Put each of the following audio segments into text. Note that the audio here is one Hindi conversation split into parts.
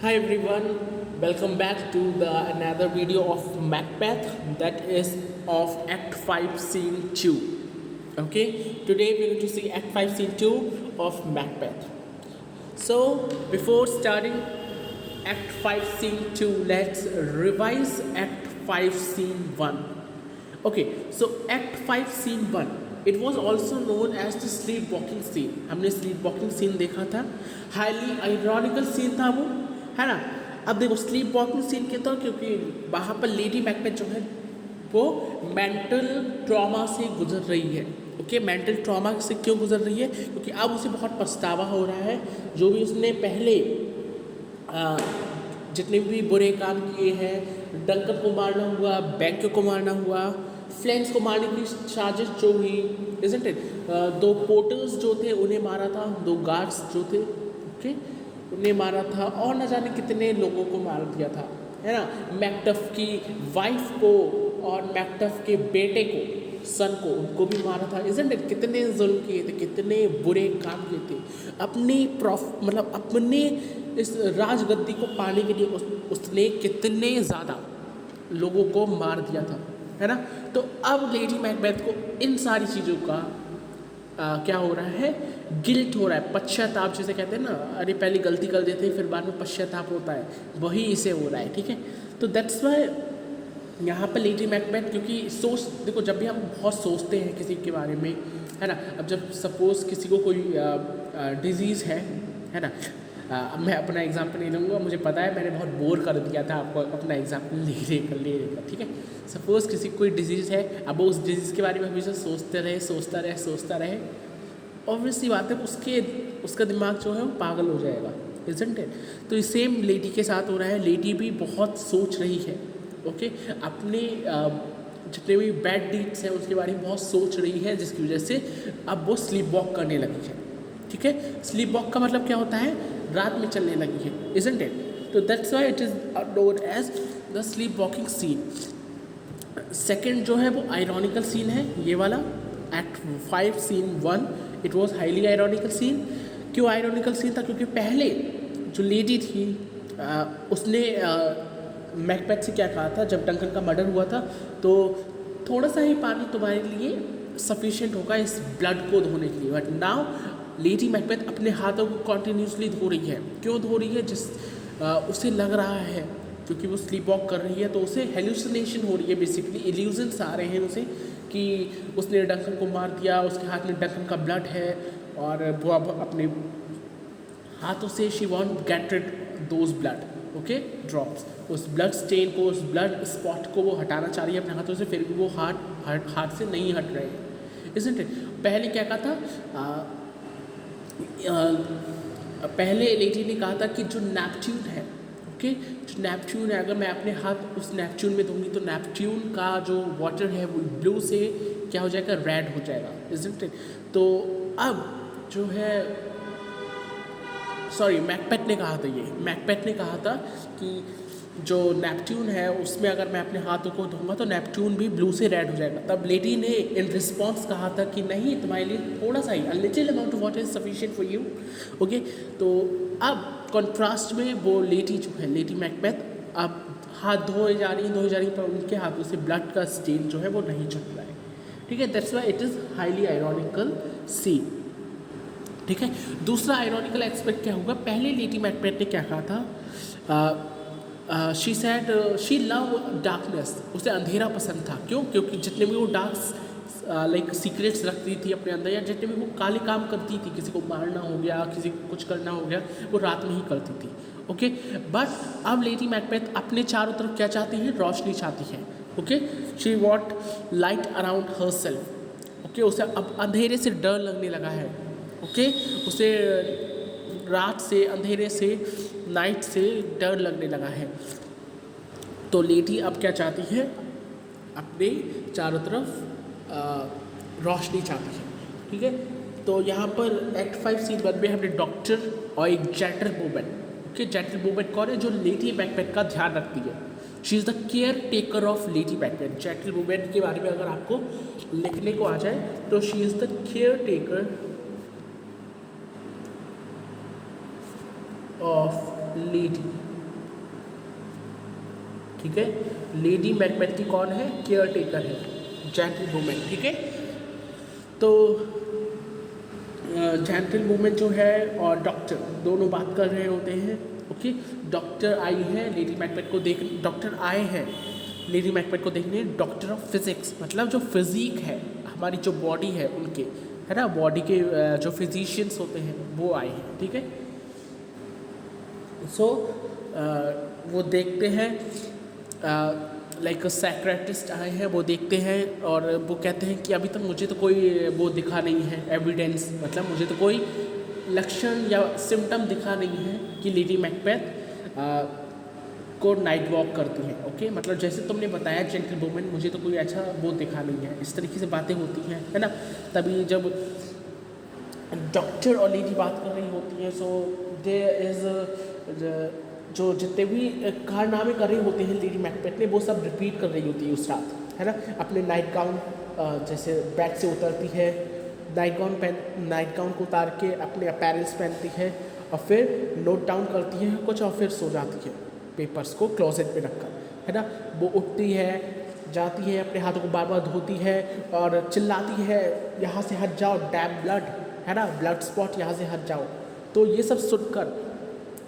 Hi everyone, welcome back to the another video of Macbeth, that is of Act 5 Scene 2. Okay, today we're going to see Act 5 Scene 2 of Macbeth. So before starting Act 5 Scene 2, let's revise Act 5 Scene 1. Okay, so Act 5 Scene 1, it was also known as the sleepwalking scene. हमने sleepwalking scene देखा था, highly ironical scene था वो, है ना। अब देखो sleepwalking scene क्यों था, क्योंकि वहाँ पर लेडी मैकबेथ जो है वो मेंटल ट्रॉमा से गुजर रही है। ओके, मेंटल ट्रॉमा से क्यों गुजर रही है, क्योंकि अब उसे बहुत पछतावा हो रहा है। जो भी उसने पहले जितने भी बुरे काम किए हैं, डंकन को मारना हुआ, बैंक को मारना हुआ, फ्लेंस को मारने की साजिश जो हुई, इजंट इट, दो पोर्टर्स जो थे उन्हें मारा था, दो गार्ड्स जो थे ओके उन्हें मारा था, और न जाने कितने लोगों को मार दिया था, है ना। मैकटफ की वाइफ को और मैकटफ के बेटे को, सन को, उनको भी मारा था, इजंट इट। कितने जुल्म किए थे, कितने बुरे काम किए थे। अपनी मतलब अपने इस राजगद्दी को पाने के लिए उसने कितने ज़्यादा लोगों को मार दिया था, है ना। तो अब लेडी मैकबेथ को इन सारी चीज़ों का क्या हो रहा है, गिल्ट हो रहा है, पश्चाताप जिसे कहते हैं ना। अरे पहले गलती कर देते हैं फिर बाद में पश्चाताप होता है, वही इसे हो रहा है, ठीक है। तो दैट्स वाई यहाँ पर लेडी मैकबेथ, क्योंकि देखो जब भी हम बहुत सोचते हैं किसी के बारे में, है ना। अब जब सपोज़ किसी को कोई डिजीज़ है ना। अब मैं अपना एग्जाम्पल नहीं लूँगा, मुझे पता है मैंने बहुत बोर कर दिया था आपको अपना एग्जाम्पल ले लेकर, ठीक है। सपोज़ किसी को कोई डिजीज़ है, अब वो उस डिजीज़ के बारे में हमेशा सोचता रहे, ऑब्वियसली बात है उसका दिमाग जो है वो पागल हो जाएगा, इजंट इट। तो सेम लेडी के साथ हो रहा है। लेडी भी बहुत सोच रही है, ओके, अपने जितने भी बैड डीड्स हैं उसके बारे में बहुत सोच रही है, जिसकी वजह से अब वो स्लीप वॉक करने लगी है, ठीक है। स्लीप वॉक का मतलब क्या होता है, रात में चलने लगी है, इजंट इट। तो that's why it is known as the sleep walking scene. Second जो है वो आयरॉनिकल सीन है, ये वाला act 5 scene 1। It was highly ironical scene. क्यों आयरॉनिकल सीन था, क्योंकि पहले जो लेडी थी उसने मैकबेथ से क्या कहा था, जब डंकन का मर्डर हुआ था, तो थोड़ा सा ही पानी तुम्हारे लिए सफिशिएंट होगा इस ब्लड को धोने के लिए। बट नाउ लेडी मैकबेथ अपने हाथों को कॉन्टीन्यूसली धो रही है। क्यों धो रही है, उसे लग रहा है, क्योंकि वो स्लीप वॉक कर रही है तो उसे हेलुसिनेशन हो रही है, बेसिकली इल्यूजन्स आ रहे हैं उसे कि उसने डंकन को मार दिया, उसके हाथ में डंकन का ब्लड है, और वो अब अपने हाथों से she won't get rid those blood, okay, drops, उस ब्लड स्टेन को, उस ब्लड स्पॉट को वो हटाना चाह रही है अपने हाथों से, फिर भी वो हाथ से नहीं हट रहे हैं, इजंट इट। पहले क्या कहा था, पहले लेडी ने कहा था कि जो नेपच्यून है, ओके, जो नेपच्यून है, अगर मैं अपने हाथ उस नेपच्यून में दूंगी तो नेपच्यून का जो वाटर है वो ब्लू से क्या हो जाएगा, रेड हो जाएगा, इजंट इट। तो अब जो है, सॉरी, मैकबेथ ने कहा था कि जो नेपट्यून है उसमें अगर मैं अपने हाथों को धोऊंगा तो नेपट्यून भी ब्लू से रेड हो जाएगा। तब लेडी ने इन रिस्पॉन्स कहा था कि नहीं, तुम्हारे लिए थोड़ा सा ही, a little amount of water is sufficient for you, okay. तो अब कॉन्ट्रास्ट में वो लेडी जो है, लेडी मैकबेथ, अब हाथ धोए जा रही है, पर उनके हाथों से ब्लड का स्टेन जो है वो नहीं छूट रहा है, ठीक है। That's why it is highly ironical scene, ठीक है। दूसरा आयरॉनिकल एस्पेक्ट क्या होगा, पहले लेडी मैकबेथ ने क्या कहा था, she said she love darkness, उसे अंधेरा पसंद था। क्यों, क्योंकि जितने भी वो डार्क लाइक सीक्रेट्स रखती थी अपने अंदर, या जितने भी वो काले काम करती थी, किसी को मारना हो गया, किसी को कुछ करना हो गया, वो रात में ही करती थी, ओके। बट अब लेडी मैकबेथ अपने चारों तरफ क्या चाहती है, रोशनी चाहती है, okay. She want light around her self, okay. उसे अब अंधेरे से डर लगने लगा है, ओके। उसे रात से, अंधेरे से, नाइट से डर लगने लगा है। तो लेडी अब क्या चाहती है, अपने चारों तरफ रोशनी चाहती है, ठीक है। तो यहाँ पर एक्ट 5 सीन 1 में हमने डॉक्टर और एक जेंटलवुमन, ओके, जेंटलवुमन कौन है, जो लेडी मैकबेथ का ध्यान रखती है। She is the caretaker of lady Macbeth. Gentlewoman के बारे में अगर आपको लिखने को आ जाए तो she is the caretaker of lady, ठीक है। लेडी मैकबेथ की कौन है? केयर टेकर है, जेंटलवुमन, ठीक है। तो जेंटलवुमन जो है और डॉक्टर दोनों बात कर रहे होते हैं। ओके, डॉक्टर आई है लेडी मैकबेथ को देख, डॉक्टर आए हैं लेडी मैकबेथ को देखने, डॉक्टर ऑफ फिजिक्स, मतलब जो फिजिक है हमारी जो बॉडी है उनके, है ना, बॉडी के जो फिजिशियंस होते हैं वो आए हैं, ठीक है। सो वो देखते हैं, लाइक साइकियाट्रिस्ट आए हैं, वो देखते हैं और वो कहते हैं कि अभी तक मुझे तो कोई वो दिखा नहीं है एविडेंस, मतलब मुझे तो कोई लक्षण या सिम्टम दिखा नहीं है कि लेडी मैकबेथ को नाइट वॉक करती हैं। ओके, मतलब जैसे तुमने बताया जेंटलवुमन, मुझे तो कोई अच्छा वो दिखा नहीं है, इस तरीके से बातें होती हैं, है ना। तभी जब डॉक्टर और लेडी बात कर रही होती हैं, सो देयर इज़ जो जितने भी कारनामे कर रही होते हैं लेडी मैकबेथ ने, वो सब रिपीट कर रही होती है उस रात, है ना। अपने नाइट गाउन जैसे बेड से उतरती है, नाइट गाउन को उतार के अपने अपैरल्स पहनती है और फिर नोट डाउन करती है कुछ और फिर सो जाती है पेपर्स को क्लोजेट पे रखकर, है ना। वो उठती है, जाती है, अपने हाथों को बार बार धोती है और चिल्लाती है, यहाँ से हट जाओ, डैम ब्लड, है ना, ब्लड स्पॉट, यहाँ से हट जाओ। तो ये सब सुनकर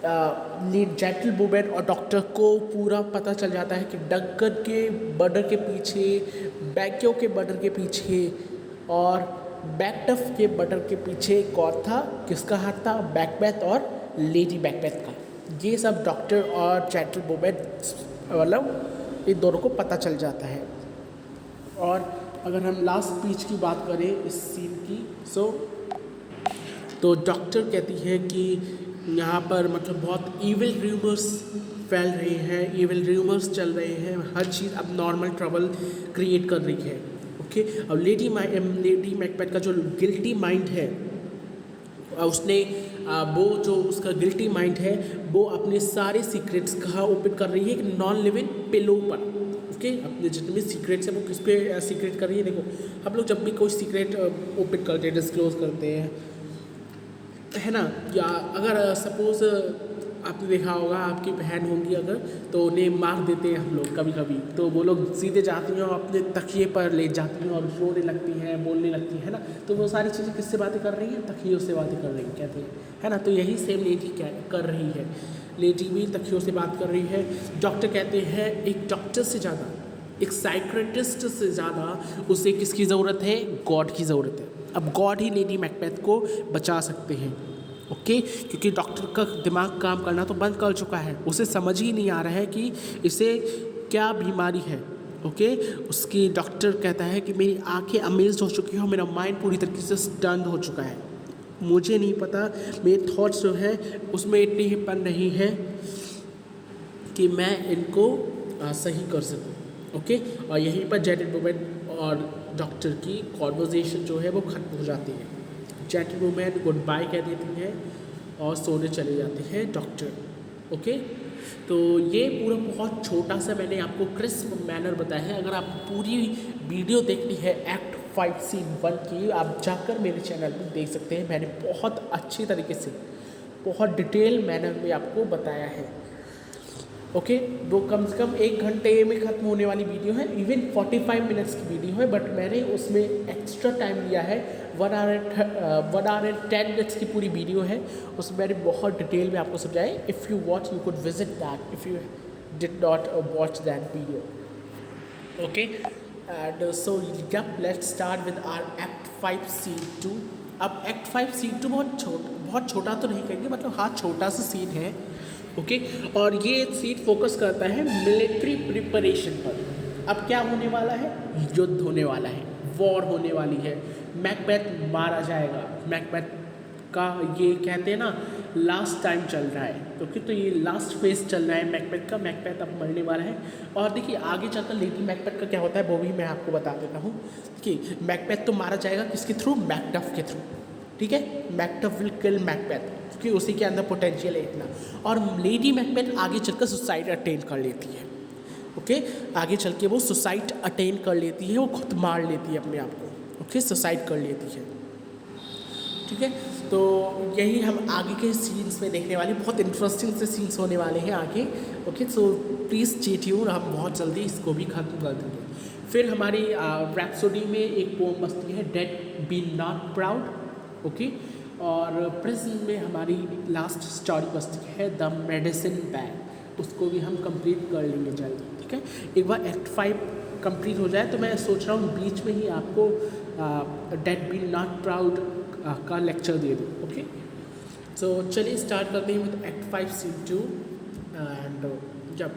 जेंटलवुमन और डॉक्टर को पूरा पता चल जाता है कि डंकन के मर्डर के पीछे, बैक्यो के मर्डर के पीछे और मैकडफ के मर्डर के पीछे कौन था, किसका हाथ था? मैकबेथ और लेडी मैकबेथ का। ये सब डॉक्टर और जेंटलवुमन मतलब इन दोनों को पता चल जाता है। और अगर हम लास्ट स्पीच की बात करें इस सीन की, तो डॉक्टर कहती है कि यहाँ पर मतलब बहुत ईविल र्यूमर्स फैल रहे हैं, ईविल र्यूमर्स चल रहे हैं, हर चीज़ अब नॉर्मल ट्रबल क्रिएट कर रही है। ओके, अब लेडी मैकबेथ का जो गिल्टी माइंड है, उसने वो जो उसका गिल्टी माइंड है वो अपने सारे सीक्रेट्स कहाँ ओपन कर रही है? एक नॉन लिविंग पिलो पर। ओके, अपने जितने भी सीक्रेट्स हैं वो किस पे सीक्रेट कर रही है? देखो, हम लोग जब भी कोई सीक्रेट ओपन करते हैं, डिस्क्लोज करते हैं, है ना, या अगर सपोज़ आपने देखा होगा आपकी बहन होंगी अगर, तो उन्हें मार देते हैं हम लोग कभी कभी, तो वो लोग सीधे जाती हैं और अपने तकिए पर ले जाती हैं और रोने लगती हैं, बोलने लगती हैं, है ना। तो वो सारी चीज़ें किससे बातें कर रही हैं? तकियों से बातें कर रही हैं, कहते हैं, है ना। तो यही सेम लेडी क्या कर रही है, लेडी भी तकियों से बात कर रही है। डॉक्टर कहते हैं एक डॉक्टर से ज़्यादा, एक साइकियाट्रिस्ट से ज़्यादा उसे किसकी ज़रूरत है? गॉड की ज़रूरत है। अब गॉड ही लेडी मैकबेथ को बचा सकते हैं। ओके, क्योंकि डॉक्टर का दिमाग काम करना तो बंद कर चुका है, उसे समझ ही नहीं आ रहा है कि इसे क्या बीमारी है। ओके, उसकी डॉक्टर कहता है कि मेरी आंखें अमेज्ड हो चुकी हैं और मेरा माइंड पूरी तरीके से स्टन्ड हो चुका है, मुझे नहीं पता, मेरे थॉट्स जो है उसमें इतनी हिम्मत नहीं है कि मैं इनको सही कर सकूं। ओके, और यहीं पर जेंटलवुमन और डॉक्टर की कॉन्वर्जेशन जो है वो ख़त्म हो जाती है। जेंटलवुमन गुड बाय कह देती है और सोने चले जाते हैं डॉक्टर। ओके, तो ये पूरा बहुत छोटा सा मैंने आपको क्रिस्प मैनर बताया है। अगर आप पूरी वीडियो देखनी है एक्ट 5 सीन 1 की, आप जाकर मेरे चैनल पर देख सकते हैं। मैंने बहुत अच्छी तरीके से, बहुत डिटेल मैनर में आपको बताया है। ओके, वो कम से कम 1 घंटे में ख़त्म होने वाली वीडियो है, इवन 45 मिनट्स की वीडियो है, बट मैंने उसमें एक्स्ट्रा टाइम लिया है। 1 आवर एंड 10 मिनट्स की पूरी वीडियो है, उसमें मैंने बहुत डिटेल में आपको समझाया। If you watch you could visit that if you did not watch that video. Okay, and so let's start with our act 5 scene 2। अब एक्ट 5 सीन 2 बहुत छोटा तो नहीं कहेंगे, मतलब हाँ छोटा सा सीन है। ओके, और ये सीन फोकस करता है मिलिट्री प्रिपरेशन पर। अब क्या होने वाला है? युद्ध होने वाला है, वॉर होने वाली है, मैकबेथ मारा जाएगा। मैकबेथ का ये कहते हैं ना लास्ट टाइम चल रहा है, क्योंकि तो ये लास्ट फेज चल रहा है मैकबेथ का। मैकबेथ अब मरने वाला है और देखिए आगे चलकर लेडी मैकबेथ का क्या होता है वो भी मैं आपको बता देता हूँ कि मैकबेथ तो मारा जाएगा किसके थ्रू? मैकडफ के थ्रू। ठीक है, मैकडफ विल किल मैकबेथ क्योंकि उसी के अंदर पोटेंशियल है इतना। और लेडी मैकबेथ आगे चलकर सुसाइड अटेन कर लेती है। ओके, आगे चल के वो सुसाइड अटेन कर लेती है, वो खुद मार लेती है अपने आप को। ओके, सुसाइड कर लेती है। ठीक है, तो यही हम आगे के सीन्स में देखने वाले, बहुत इंटरेस्टिंग से सीन्स होने वाले हैं आगे। Okay, so please stay tune, हम बहुत जल्दी इसको भी ख़त्म कर देंगे। फिर हमारी रैप्सोडी में एक पोम बजती है, death be not proud. Okay, और प्रेजेंट में हमारी लास्ट स्टोरी बजती है द मेडिसिन बैग, उसको भी हम कंप्लीट कर लेंगे जल्दी। ठीक है, एक बार एक्ट 5 कंप्लीट हो जाए तो मैं सोच रहा हूँ बीच में ही आपको डेड बी नॉट प्राउड का लेक्चर दे दूँ। ओके, सो चलिए स्टार्ट करते हैं विद एक्ट 5 सीन 2। एंड जब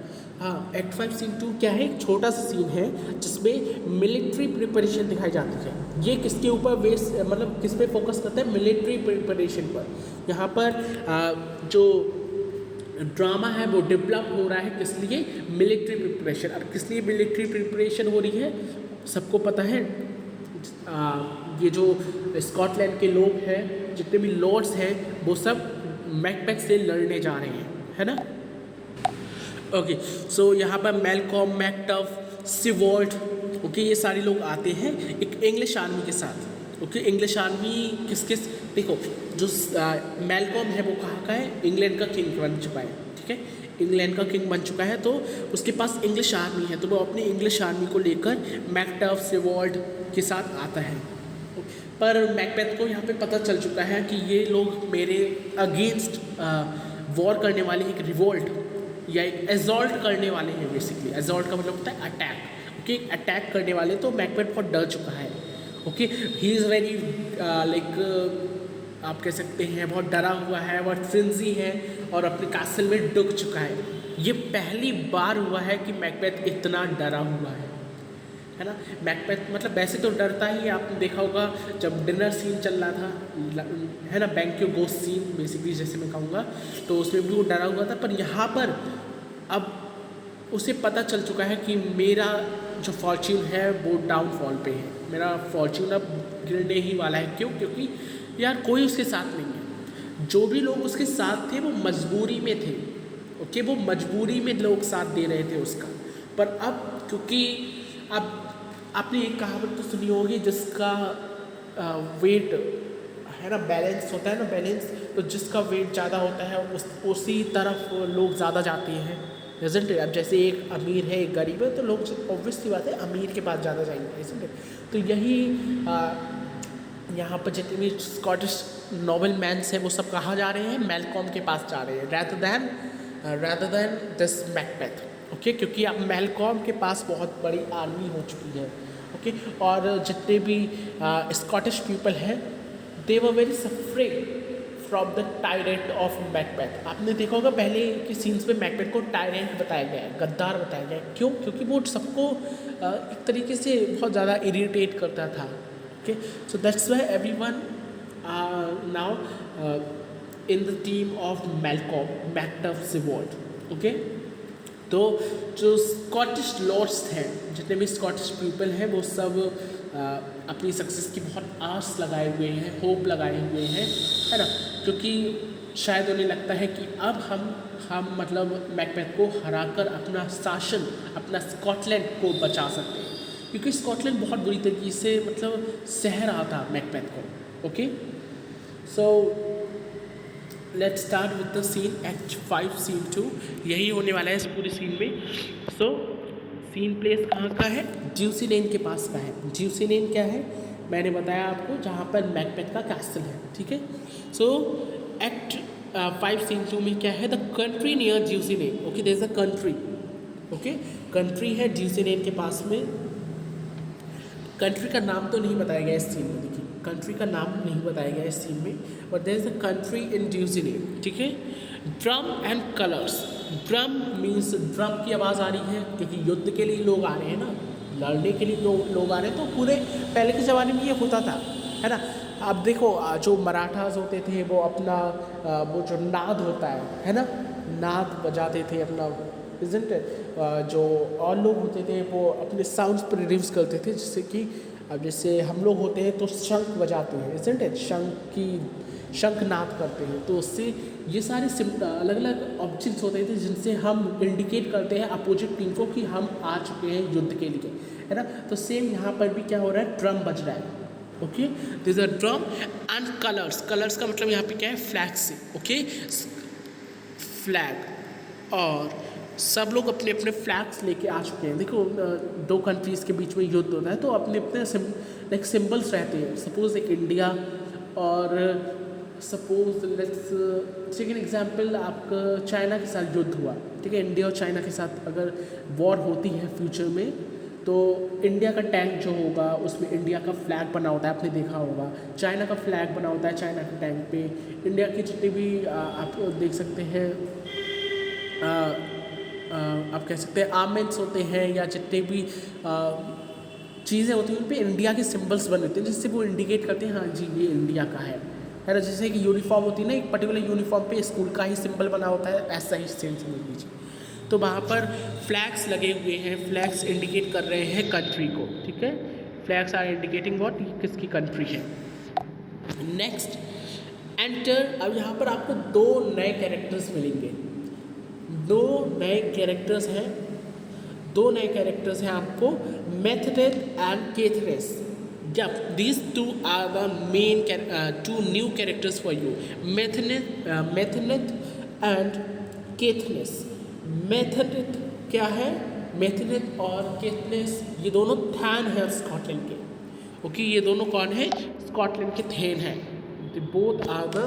एक्ट 5 सीन 2 क्या है, एक छोटा सा सीन है जिसमें मिलिट्री प्रिपरेशन दिखाई जाती है। ये किसके ऊपर बेस, मतलब किस पे फोकस करता है, मिलिट्री प्रिपरेशन पर। यहाँ पर जो ड्रामा है वो डेवलप हो रहा है किस लिए, मिलिट्री प्रिपरेशन। अब किस लिए मिलिट्री प्रिपरेशन हो रही है, सबको पता है। ये जो स्कॉटलैंड के लोग हैं, जितने भी लॉर्ड्स हैं, वो सब मैकबेथ से लड़ने जा रहे हैं, है ना। ओके, सो यहाँ पर मैलकॉम, मैकटफ, सिवॉल्ट, ओके, ये सारे लोग आते हैं एक इंग्लिश आर्मी के साथ। ओके, इंग्लिश आर्मी किस किस, देखो जो मैलकॉम है वो कहाँ का है, इंग्लैंड का किंग बन चुका है। ठीक है, इंग्लैंड का किंग बन चुका है, तो उसके पास इंग्लिश आर्मी है, तो वो अपनी इंग्लिश आर्मी को लेकर मैकटफ, सिवॉल्ट के साथ आता है। पर मैकबेथ को यहाँ पे पता चल चुका है कि ये लोग मेरे अगेंस्ट वॉर करने वाले, एक रिवोल्ट या एक एजॉल्ट करने वाले हैं। बेसिकली एजॉल्ट का मतलब होता है अटैक। ओके, अटैक करने वाले, तो मैकबेथ बहुत डर चुका है। ओके, ही इज़ वेरी आप कह सकते हैं बहुत डरा हुआ है, बहुत फ्रिंजी है और अपने कासल में डूब चुका है। ये पहली बार हुआ है कि मैकबेथ इतना डरा हुआ है ना। मैकबेथ मतलब वैसे तो डरता ही, आपने देखा होगा जब डिनर सीन चल रहा था, है ना, बैंक्यो गोस्ट सीन बेसिकली जैसे मैं कहूँगा, तो उसमें भी वो डरा हुआ था। पर यहाँ पर अब उसे पता चल चुका है कि मेरा जो फॉर्च्यून है वो डाउनफॉल पे है, मेरा फॉर्च्यून अब गिरने ही वाला है। क्यों? क्योंकि यार कोई उसके साथ नहीं है। जो भी लोग उसके साथ थे वो मजबूरी में थे। ओके, वो मजबूरी में लोग साथ दे रहे थे उसका। पर अब क्योंकि अब आपने एक कहावत तो सुनी होगी जिसका वेट है ना, बैलेंस होता है ना, बैलेंस, तो जिसका वेट ज़्यादा होता है उसी तरफ लोग ज़्यादा जाते हैं, इज़न्ट इट। अब जैसे एक अमीर है एक गरीब है, तो लोग ऑब्वियसली बात है अमीर के पास ज़्यादा जाएंगे, इज़न्ट इट। तो यही यहाँ पर जितने भी स्कॉटिश नोबल मैन्स हैं वो सब कहाँ जा रहे हैं, मैलकॉम के पास जा रहे हैं, rather than this Macbeth. Okay, क्योंकि अब मैलकॉम के पास बहुत बड़ी आर्मी हो चुकी है। ओके, और जितने भी स्कॉटिश पीपल हैं, they were very suffering from the tyrant of Macbeth. आपने देखा होगा पहले के सीन्स में मैकबेथ को टायरेंट बताया गया है, गद्दार बताया गया है। क्यों? क्योंकि वो सबको एक तरीके से बहुत ज़्यादा इरिटेट करता था। Okay, so that's why everyone now in the team of Malcolm, Macduff, Siward. Okay, तो जो स्कॉटिश लॉर्ड्स हैं, जितने भी स्कॉटिश पीपल हैं, वो सब अपनी सक्सेस की बहुत आस लगाए हुए हैं, होप लगाए हुए हैं, है ना। क्योंकि शायद उन्हें लगता है कि अब हम मतलब मैकबेथ को हराकर अपना शासन, अपना स्कॉटलैंड को बचा सकते हैं। क्योंकि स्कॉटलैंड बहुत बुरी तरीके से मतलब सह रहा था मैकबेथ को। Okay, so let's start with the scene act 5 scene 2। यही होने वाला है इस पूरे सीन में। सो सीन प्लेस कहाँ का है, ड्यूसी लेन के पास का है। ड्यूसी लेन क्या है, मैंने बताया आपको, जहाँ पर मैकबेथ का कैसल है। ठीक है, सो एक्ट 5 सीन 2 में क्या है, the country near Dunsinane. Okay, there is a country. Okay, country है ड्यूसी लेन के पास में। कंट्री का नाम तो नहीं बताया गया इस सीन में, देखिए कंट्री का नाम नहीं बताया गया इस सीन में, but there is a country in Dunsinane. ठीक है, drum and colours. Drum means drum की आवाज़ आ रही है क्योंकि युद्ध के लिए लोग आ रहे हैं ना, लड़ने के लिए लोग आ रहे हैं। तो पूरे पहले के ज़माने में ये होता था, है ना। अब देखो जो मराठास होते थे वो अपना वो जो नाद होता है ना, नाद बजाते थे अपना, इज़न्ट इट। जो और लोग होते थे वो अपने साउंड्स प्रोड्यूस करते थे, जिससे कि अब जैसे हम लोग होते हैं तो शंख बजाते हैं, इज़न्ट इट, शंखनाद करते हैं। तो उससे ये सारे अलग अलग ऑब्जेक्ट्स होते थे जिनसे हम इंडिकेट करते हैं अपोजिट टीम को कि हम आ चुके हैं युद्ध के लिए, है ना। तो सेम यहाँ पर भी क्या हो रहा है, ड्रम बज रहा है। Okay, this a drum and colours, colours का मतलब यहाँ पे क्या है, फ्लैग से, ओके, फ्लैग। और सब लोग अपने अपने फ्लैग्स लेके आ चुके हैं। देखो दो कंट्रीज़ के बीच में युद्ध होता है तो अपने अपने लाइक सिंबल्स रहते हैं। सपोज एक इंडिया और suppose let's take an example, आपका चाइना के साथ युद्ध हुआ, ठीक है, इंडिया और चाइना के साथ अगर वॉर होती है फ्यूचर में, तो इंडिया का टैंक जो होगा उसमें इंडिया का फ्लैग बना होता है, आपने देखा होगा। चाइना का फ्लैग बना होता है चाइना के टैंक पे। इंडिया की जितनी भी आप देख सकते हैं, आप कह सकते हैं आर्मेंट्स होते हैं या जितने भी चीज़ें होती हैं उन पे इंडिया के सिंबल्स बने होते हैं, जिससे वो इंडिकेट करते हैं हाँ जी ये इंडिया का है ना। जैसे कि यूनिफॉर्म होती है ना, एक पर्टिकुलर यूनिफॉर्म पे स्कूल का ही सिंबल बना होता है, ऐसा ही सेम समझ लीजिए। तो वहाँ पर फ्लैग्स लगे हुए हैं, फ्लैग्स इंडिकेट कर रहे हैं कंट्री को, ठीक है। फ्लैग्स आर इंडिकेटिंग व्हाट, किसकी कंट्री है। Next enter. अब यहाँ पर आपको दो नए कैरेक्टर्स मिलेंगे, दो नए कैरेक्टर्स हैं, दो नए कैरेक्टर्स हैं आपको, मेथनेथ and केथनेस। Yep, these two are the main two new characters for you. Methaneth and Caithness. Methaneth क्या है? Methaneth और Caithness ये दोनों थैन है स्कॉटलैंड के। ओके, ये दोनों कौन है? स्कॉटलैंड के थेन हैं। They both are the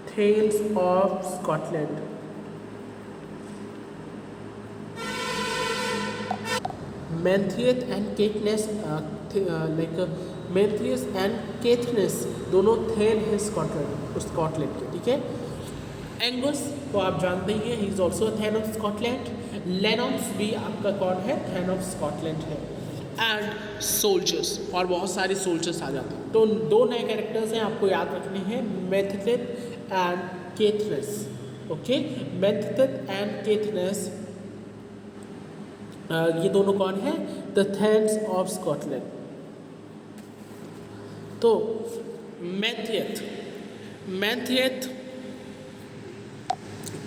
Thanes of Scotland. Menteith and Caithness Menteith and Caithness दोनों थेन है स्कॉटलैंड के, ठीक है। एंगस को आप जानते ही हैं, he is also thane of Scotland. Lennox भी आपका कौन है? थेन ऑफ स्कॉटलैंड है। एंड सोल्जर्स, और बहुत सारे सोल्जर्स आ जाते हैं। तो दो नए कैरेक्टर्स हैं, आपको याद रखने हैं, Menteith and Caithness. Okay, Menteith and Caithness ये दोनों कौन है? The thanes of Scotland. तो मेंथियथ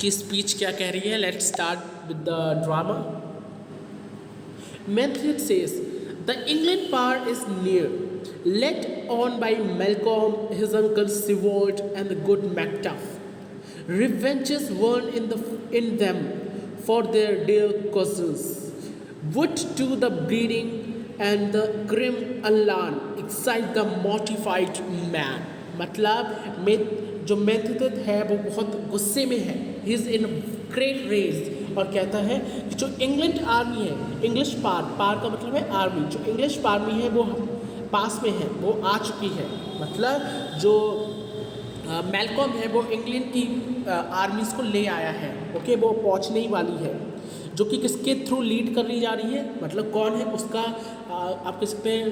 की स्पीच क्या कह रही है? Let's start with the drama. Menteith says, "The England power is near, led on by Malcolm, his uncle Siward, and the good Macduff. Revenge is won in them for their dear cousins. Would to the bleeding and the grim alarm excite the mortified man." मतलब जो मेंथियथ है वो बहुत गुस्से में है, he is in great rage, और कहता है कि जो इंग्लैंड आर्मी है, इंग्लिश पार का मतलब है आर्मी, जो इंग्लिश आर्मी है वो पास में है, वो आ चुकी है। मतलब जो मैल्कॉम है वो इंग्लैंड की आर्मीज़ को ले आया है, ओके, वो पहुंचने ही वाली है। जो कि किसके थ्रू लीड कर ली जा रही है, मतलब कौन है उसका आप कह सकते हैं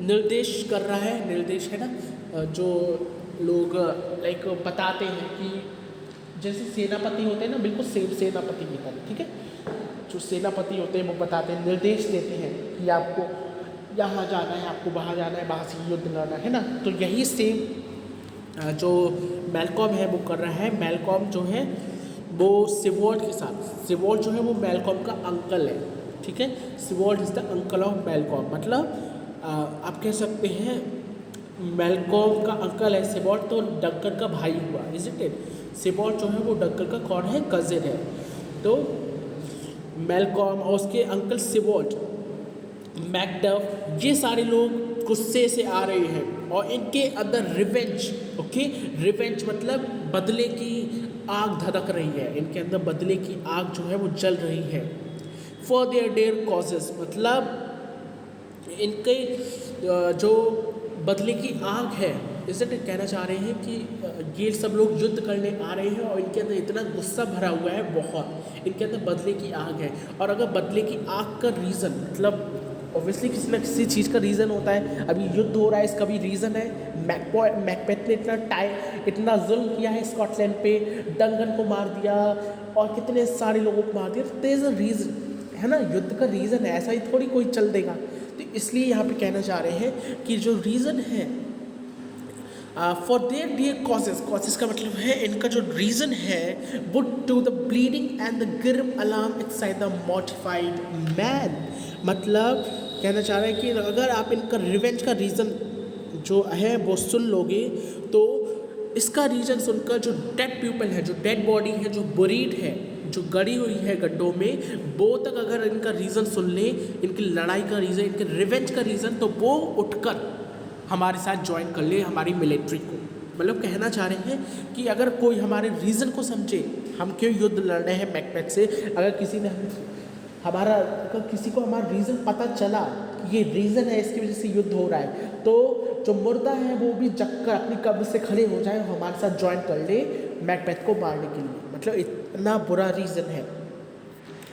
निर्देश कर रहा है, निर्देश है ना, जो लोग लाइक बताते हैं कि जैसे सेनापति होते हैं ना, बिल्कुल सेम सेनापति की तरह, ठीक है। जो सेनापति होते हैं वो बताते हैं, निर्देश देते हैं कि आपको यहाँ जाना है, आपको वहाँ जाना है, वहाँ से युद्ध लड़ना है ना। तो यही सेम जो मैल्कॉम है वो कर रहा है। मैल्कॉम जो है वो सिवॉल्ड के साथ, सिवॉल्ड जो है वो मैल्कॉम का अंकल है, ठीक है। Siward is the uncle of Malcolm, मतलब आप कह सकते हैं मैल्कॉम का अंकल है सिवॉल्ड, तो डंकन का भाई हुआ, इज इट। सिवॉल्ड जो है वो डंकन का कौन है? कजिन है। तो मैल्कॉम और उसके अंकल सिवॉल्ड, मैकडफ, ये सारे लोग गुस्से से आ रहे हैं और इनके अंदर रिवेंज, ओके, रिवेंज मतलब बदले की आग धधक रही है, इनके अंदर बदले की आग जो है वो जल रही है। फॉर देयर डेयर कॉजेस, मतलब इनके जो बदले की आग है, इसे कहना चाह रहे हैं कि ये सब लोग युद्ध करने आ रहे हैं और इनके अंदर इतना गुस्सा भरा हुआ है, बहुत इनके अंदर बदले की आग है। और अगर बदले की आग का रीज़न, मतलब ऑब्वियसली किसी न किसी चीज़ का रीज़न होता है, अभी युद्ध हो रहा है, इसका भी रीज़न है। मैकबेथ ने इतना जुल्म किया है स्कॉटलैंड पे, डंगन को मार दिया और कितने सारे लोगों को मार दिया, तो देयर इज अ रीज़न, है ना, युद्ध का रीज़न है, ऐसा ही थोड़ी कोई चल देगा। तो इसलिए यहाँ पे कहना चाह रहे हैं कि जो रीज़न है for their dear causes, causes का मतलब है इनका जो रीज़न है, वो to the bleeding and the grim alarm inside the mortified man, मतलब कहना चाह रहा है कि अगर आप इनका रिवेंज का रीज़न जो है वो सुन लोगे तो इसका रीज़न सुनकर जो डेड पीपल है, जो डेड बॉडी है, जो बरीड है, जो गड़ी हुई है गड्ढों में, वो तक अगर इनका रीज़न सुन ले, इनकी लड़ाई का रीज़न, इनके रिवेंज का रीज़न, तो वो उठकर हमारे साथ ज्वाइन कर ले हमारी मिलिट्री को। मतलब कहना चाह रहे हैं कि अगर कोई हमारे रीज़न को समझे, हम क्यों युद्ध लड़ रहे हैं मैकबेथ से, अगर किसी ने अगर किसी को हमारा रीज़न पता चला कि ये रीज़न है इसकी वजह से युद्ध हो रहा है, तो जो मुर्दा है वो भी जगकर अपनी कब्र से खड़े हो जाए और हमारे साथ ज्वाइन कर ले मैकबेथ को मारने के लिए। मतलब इतना बुरा रीज़न है।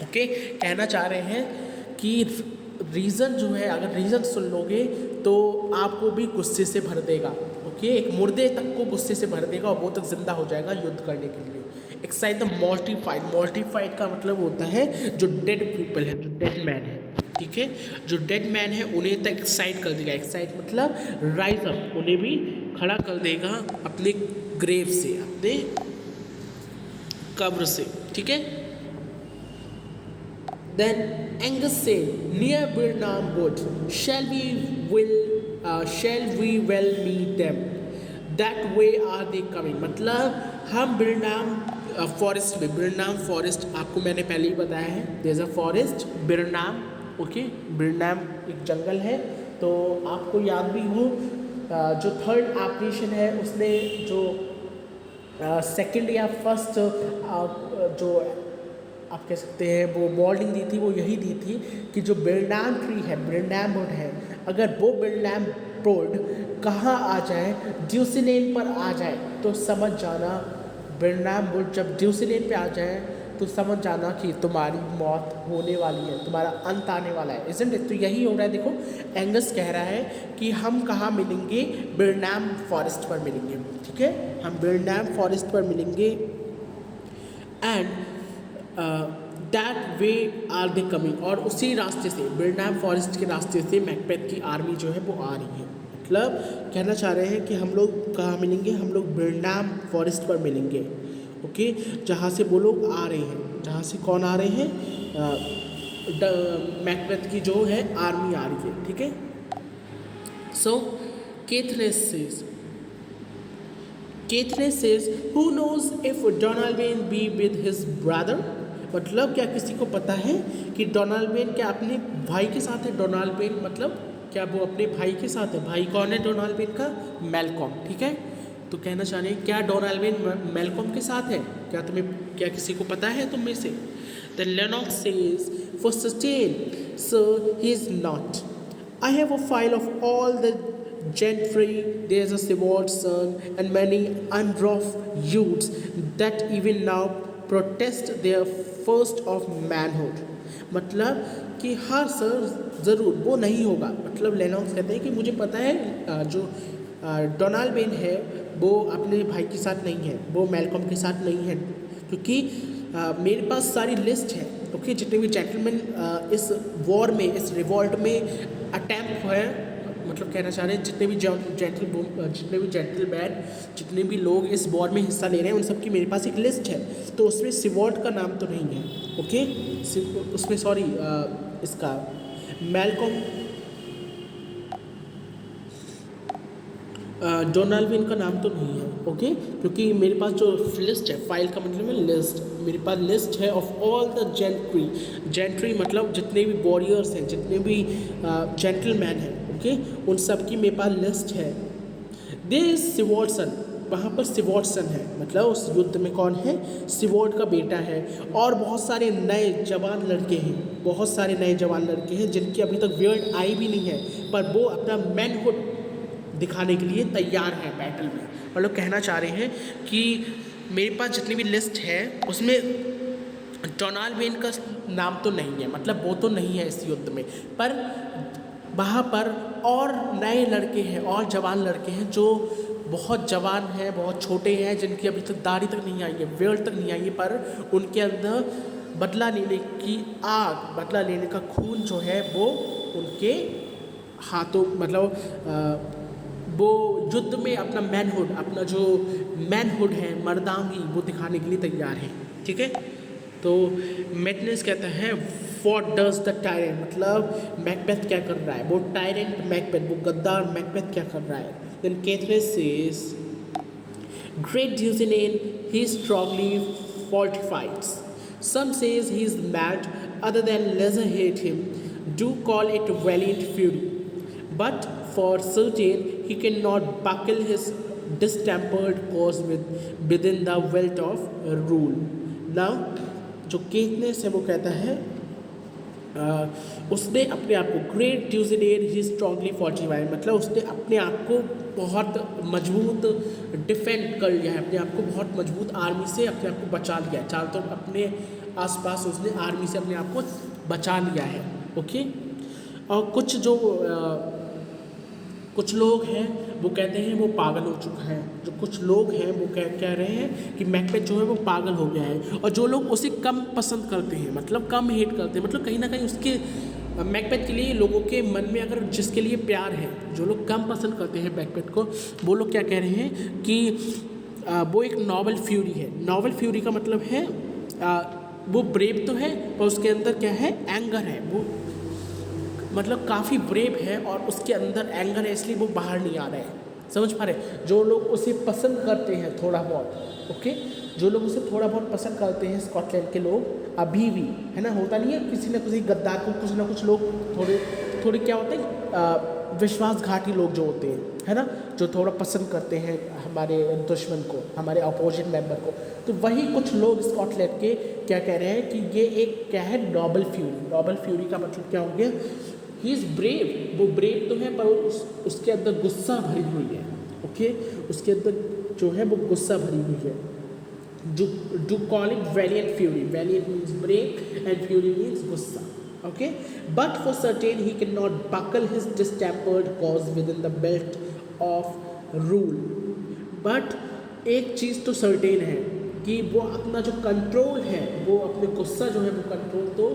ओके, कहना चाह रहे हैं कि रीज़न जो है, अगर रीज़न सुन लोगे तो आपको भी गुस्से से भर देगा। ओके, एक मुर्दे तक को गुस्से से भर देगा और वो तक जिंदा हो जाएगा युद्ध करने के लिए। एक्साइट द मॉर्टिफाइड, मॉर्टिफाइड का मतलब होता है जो डेड पीपल है, जो डेड मैन है, ठीक है, जो डेड मैन है उन्हें तक एक्साइट कर देगा। एक्साइट मतलब राइज अप, उन्हें भी खड़ा कर देगा अपने ग्रेव से, अपने कब्र से, ठीक है। Then Angus said, near Birnam wood, shall we well meet them? That way are they coming? मतलब हम बिरनाम फॉरेस्ट में, बिरनाम फॉरेस्ट आपको मैंने पहले ही बताया है, there is a forest Birnam. Okay, Birnam एक जंगल है। तो आपको याद भी हो जो थर्ड ऑपरेशन है उसने जो सेकंड या फर्स्ट जो आप कह सकते हैं वो वार्निंग दी थी, वो यही दी थी कि जो बिरनाम ट्री है, बिरनाम वुड है, अगर वो बिरनाम वुड कहाँ आ जाए, ड्यूसिलेन पर आ जाए, तो समझ जाना बिरनाम वुड जब ड्यूसिलेन पे आ जाए तो समझ जाना कि तुम्हारी मौत होने वाली है, तुम्हारा अंत आने वाला है। इसलिए तो यही हो रहा है। देखो, एंगस कह रहा है कि हम कहाँ मिलेंगे, बिरनाम फॉरेस्ट पर मिलेंगे, ठीक है, हम बिरनाम फॉरेस्ट पर मिलेंगे। And that way are they coming, और उसी रास्ते से, बिरनाम फॉरेस्ट के रास्ते से मैकबेथ की आर्मी जो है वो आ रही है। मतलब कहना चाह रहे हैं कि हम लोग कहाँ मिलेंगे, हम लोग बिरनाम फॉरेस्ट पर मिलेंगे। ओके, जहाँ से वो लोग आ रहे हैं, जहाँ से कौन आ रहे हैं, मैकबेथ की जो है आर्मी आ रही है, ठीक है। सो Caithness says, who knows if Donalbain be with his brother? मतलब क्या किसी को पता है कि डोनाल्डबेन क्या अपने भाई के साथ है? डोनाल्डबेन मतलब क्या वो अपने भाई के साथ है? भाई कौन है डोनाल्डबेन का? मैल्कॉम, ठीक है। तो कहना चाह रहे हैं क्या डोनाल्डबेन मैल्कॉम के साथ है? क्या किसी को पता है तुम में से? Then Lennox says, for certain, sir, he is not. I have a file of all the gentry, there's a Seward son, and many unrough youths that even now protest their first of manhood. मतलब कि हाँ सर, ज़रूर वो नहीं होगा। मतलब लेनॉक्स कहते हैं कि मुझे पता है जो डोनाल्डबेन है वो अपने भाई के साथ नहीं है, वो मैल्कॉम के साथ नहीं है, क्योंकि मेरे पास सारी लिस्ट है। ओके, जितने भी जेंटलमैन इस वॉर में, इस रिवॉल्ट में अटैम्प्ट है, मतलब कहना चाह रहे हैं जितने भी जेंटलमैन, जितने भी लोग इस वॉर में हिस्सा ले रहे हैं, उन सब की मेरे पास एक लिस्ट है। तो उसमें सिवॉर्ड का नाम तो नहीं है। ओके, उसमें सॉरी इसका मैल्कॉम, डोनाल्डबेन का नाम तो नहीं है। ओके, क्योंकि मेरे पास जो लिस्ट है, फाइल का मतलब है लिस्ट, मेरे पास लिस्ट है ऑफ ऑल द जेंट्री मतलब जितने भी वॉरियर्स हैं, जितने भी जेंटलमैन हैं, ओके, उन सब की मेरे पास लिस्ट है। देयर इज सिवॉर्डसन, वहाँ पर सिवॉर्डसन है, मतलब उस युद्ध में कौन है, सिवॉर्ड का बेटा है। और बहुत सारे नए जवान लड़के हैं, बहुत सारे नए जवान लड़के हैं जिनकी अभी तक वियर्ड आई भी नहीं है, पर वो अपना मैनहुड दिखाने के लिए तैयार है बैटल में। मतलब कहना चाह रहे हैं कि मेरे पास जितनी भी लिस्ट है उसमें डोनाल्डबेन का नाम तो नहीं है, मतलब वो तो नहीं है इस युद्ध में, पर वहाँ पर और नए लड़के हैं और जवान लड़के हैं जो बहुत जवान हैं, बहुत छोटे हैं, जिनकी अभी तक दाढ़ी तक नहीं आई है, वियर्ड तक नहीं आई है, पर उनके अंदर बदला लेने की आग, बदला लेने का खून जो है वो उनके हाथों, मतलब वो युद्ध में अपना मैनहुड, अपना जो मैनहुड है, मर्दांगी, वो दिखाने के लिए तैयार है, ठीक है। तो मैकनेस कहता है व्हाट डज द टायरेंट, मतलब मैकबेथ क्या कर रहा है, वो टायरेंट मैकबेथ, वो गद्दार मैकबेथ क्या कर रहा है. Then Catherine says great Dulcinea, he strongly fortifies. Some says he is mad, other than lesser hate him, do call it valiant fury. But for certain he cannot buckle his distempered cause within the belt of rule. Now, जो केतनेस है वो कहता है उसने अपने आप को ग्रेट ट्यूजडेर ही स्ट्रांगली फॉर्टिफाइड, मतलब उसने अपने आप को बहुत मजबूत डिफेंड कर लिया है, अपने आप को बहुत मजबूत आर्मी से अपने आप को बचा लिया है, चारों तरफ अपने आसपास उसने आर्मी से अपने आप को बचा लिया है. ओके. और कुछ लोग हैं वो कहते हैं वो पागल हो चुका है, जो कुछ लोग हैं वो कह रहे हैं कि मैकबेथ जो है वो पागल हो गया है, और जो लोग उसे कम पसंद करते हैं, मतलब कम हेट करते हैं, मतलब कहीं ना कहीं उसके मैकबेथ के लिए लोगों के मन में अगर जिसके लिए प्यार है, जो लोग कम पसंद करते हैं मैकबेथ को, वो लोग क्या कह रहे हैं कि वो एक नॉबल फ्यूरी है. नॉबल फ्यूरी का मतलब है वो ब्रेव तो है पर उसके अंदर क्या है, एंगर है, वो मतलब काफ़ी ब्रेव है और उसके अंदर एंगर है, इसलिए वो बाहर नहीं आ रहा है. समझ पा रहे. जो लोग उसे पसंद करते हैं थोड़ा बहुत, ओके, जो लोग उसे थोड़ा बहुत पसंद करते हैं स्कॉटलैंड के लोग अभी भी, है ना, होता नहीं है किसी न किसी गद्दार को कुछ ना कुछ लोग थोड़े क्या होते हैं विश्वासघाती लोग जो होते हैं, है ना, जो थोड़ा पसंद करते हैं हमारे दुश्मन को, हमारे अपोजिट मेंबर को. तो वही कुछ लोग स्कॉटलैंड के क्या कह रहे हैं कि ये एक क्या है, नॉबल फ्यूरी. नॉबल फ्यूरी का मतलब क्या हो गया, ही इज़ ब्रेव. वो ब्रेव तो है पर उसके अंदर गुस्सा भरी हुई है. ओके. उसके अंदर जो है वो गुस्सा भरी हुई है. Do call it valiant fury. Valiant means brave and fury means गुस्सा. Okay. But for certain he cannot buckle his distempered cause within the belt of rule. बट एक चीज़ तो सर्टेन है कि वो अपना जो कंट्रोल है, वो अपने गुस्सा जो है वो कंट्रोल तो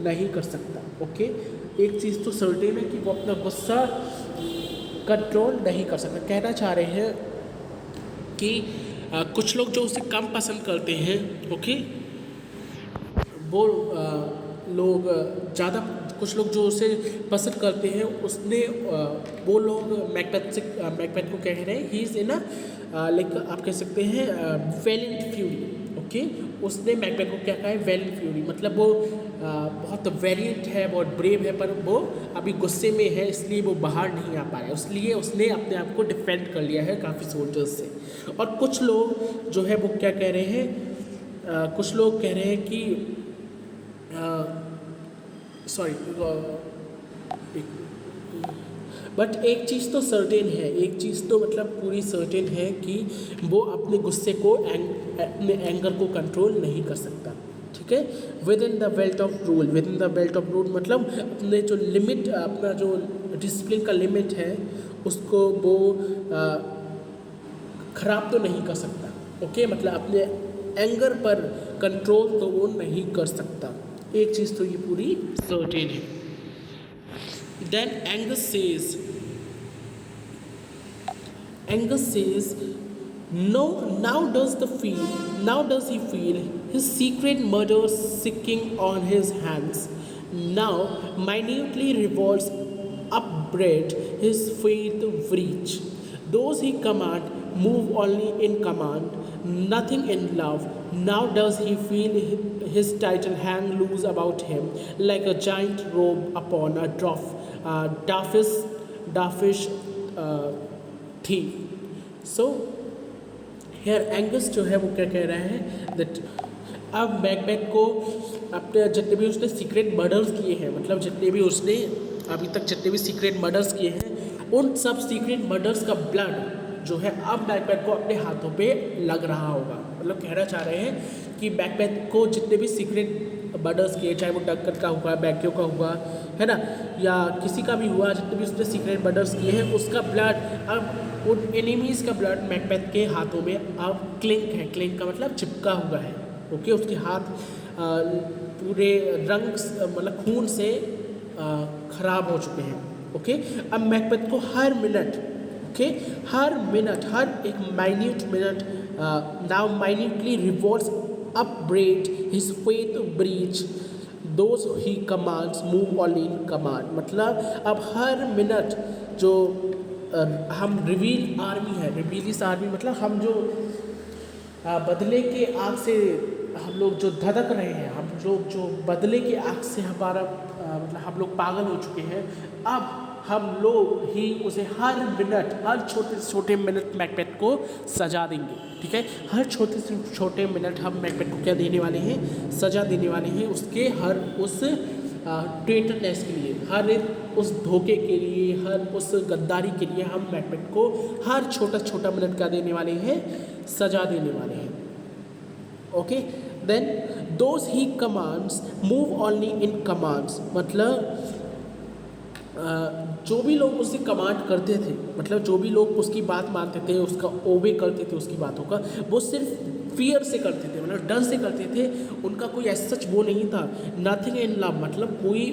नहीं कर सकता. ओके. एक चीज़ तो सर्टेन है कि वो अपना गुस्सा कंट्रोल नहीं कर सकता. कहना चाह रहे हैं कि कुछ लोग जो उसे कम पसंद करते हैं, ओके, वो लोग ज़्यादा, कुछ लोग जो उसे पसंद करते हैं उसने वो लोग मैकबेथ को कह रहे हैं he is in a like आप कह सकते हैं वैलियंट फ्यूरी. ओके. उसने मैकबेथ को क्या कहा है, वैलियंट फ्यूरी, मतलब वो बहुत वैलियंट है, बहुत ब्रेव है, पर वो अभी गुस्से में है, इसलिए वो बाहर नहीं आ पा रहा है, इसलिए उसने अपने आप को डिफेंड कर लिया है काफ़ी सोल्जर्स से. और कुछ लोग जो है वो क्या कह रहे हैं, कुछ लोग कह रहे हैं कि बट एक चीज़ तो सर्टेन है, एक चीज़ तो मतलब पूरी सर्टेन है कि वो अपने गुस्से को अपने एंगर को कंट्रोल नहीं कर सकता. ठीक है. With in the belt of rule. With in the belt of rule मतलब अपने जो लिमिट, अपना जो डिसिप्लिन का लिमिट है उसको वो ख़राब तो नहीं कर सकता. ओके. मतलब अपने एंगर पर कंट्रोल तो वो नहीं कर सकता. एक चीज़ तो ये पूरी सर्टेन है. Then Angus says, no, now does he feel his secret murder sinking on his hands. Now minutely revolves upbraid his faith reach. Those he command move only in command, nothing in love. Now does he feel his title hang loose about him like a giant robe upon a daffish thief. So here Angus जो है वो क्या कह रहा है that अब मैकबेथ को अपने जितने भी उसने सीक्रेट मर्डर्स किए हैं, मतलब जितने भी उसने अभी तक जितने भी सीक्रेट मर्डर्स किए हैं, उन सब सीक्रेट मर्डर्स का ब्लड जो है अब मैकबेथ को अपने हाथों पे लग रहा होगा. मतलब कहना चाह रहे हैं कि मैकबेथ को जितने भी सीक्रेट मर्डर्स किए, चाहे वो डंकन का हुआ, बैक्यो का हुआ, है ना, या किसी का भी हुआ, जितने भी उसने सीक्रेट मर्डर्स किए हैं उसका ब्लड अब उन एनिमीज़ का ब्लड मैकबेथ के हाथों में अब क्लिंक है. क्लिंक का मतलब चिपका हुआ है. ओके. उसके हाथ पूरे रंग मतलब खून से ख़राब हो चुके हैं. ओके. अब मैकबेथ को हर मिनट, ओके, हर एक minute minute now minutely revolves upbraid his faith breach those he commands move only in command। मतलब अब हर मिनट जो हम रिवील आर्मी है, रिवीलियस आर्मी मतलब हम जो बदले के आग से हम लोग जो धधक रहे हैं, हम लोग जो बदले के आग से हमारा मतलब हम लोग पागल हो चुके हैं। अब हम लोग ही उसे हर मिनट, हर छोटे से छोटे मिनट मैकबेथ को सजा देंगे। ठीक है, हर छोटे से छोटे मिनट हम मैकबेथ को क्या देने वाले हैं, सजा देने वाले हैं। उसके हर उस ट्रेटरनेस के लिए, हर एक उस धोखे के लिए, हर उस गद्दारी के लिए हम मैकबेथ को हर छोटा छोटा मिनट का देने वाले हैं, सजा देने वाले हैं। Okay, then those he commands move only in commands, मतलब जो भी लोग उससे कमांड करते थे, मतलब जो भी लोग उसकी बात मानते थे, उसका ओबे करते थे, उसकी बातों का, वो सिर्फ फियर से करते थे, मतलब डर से करते थे। उनका कोई ऐसा सच वो नहीं था। नथिंग इन लव, मतलब कोई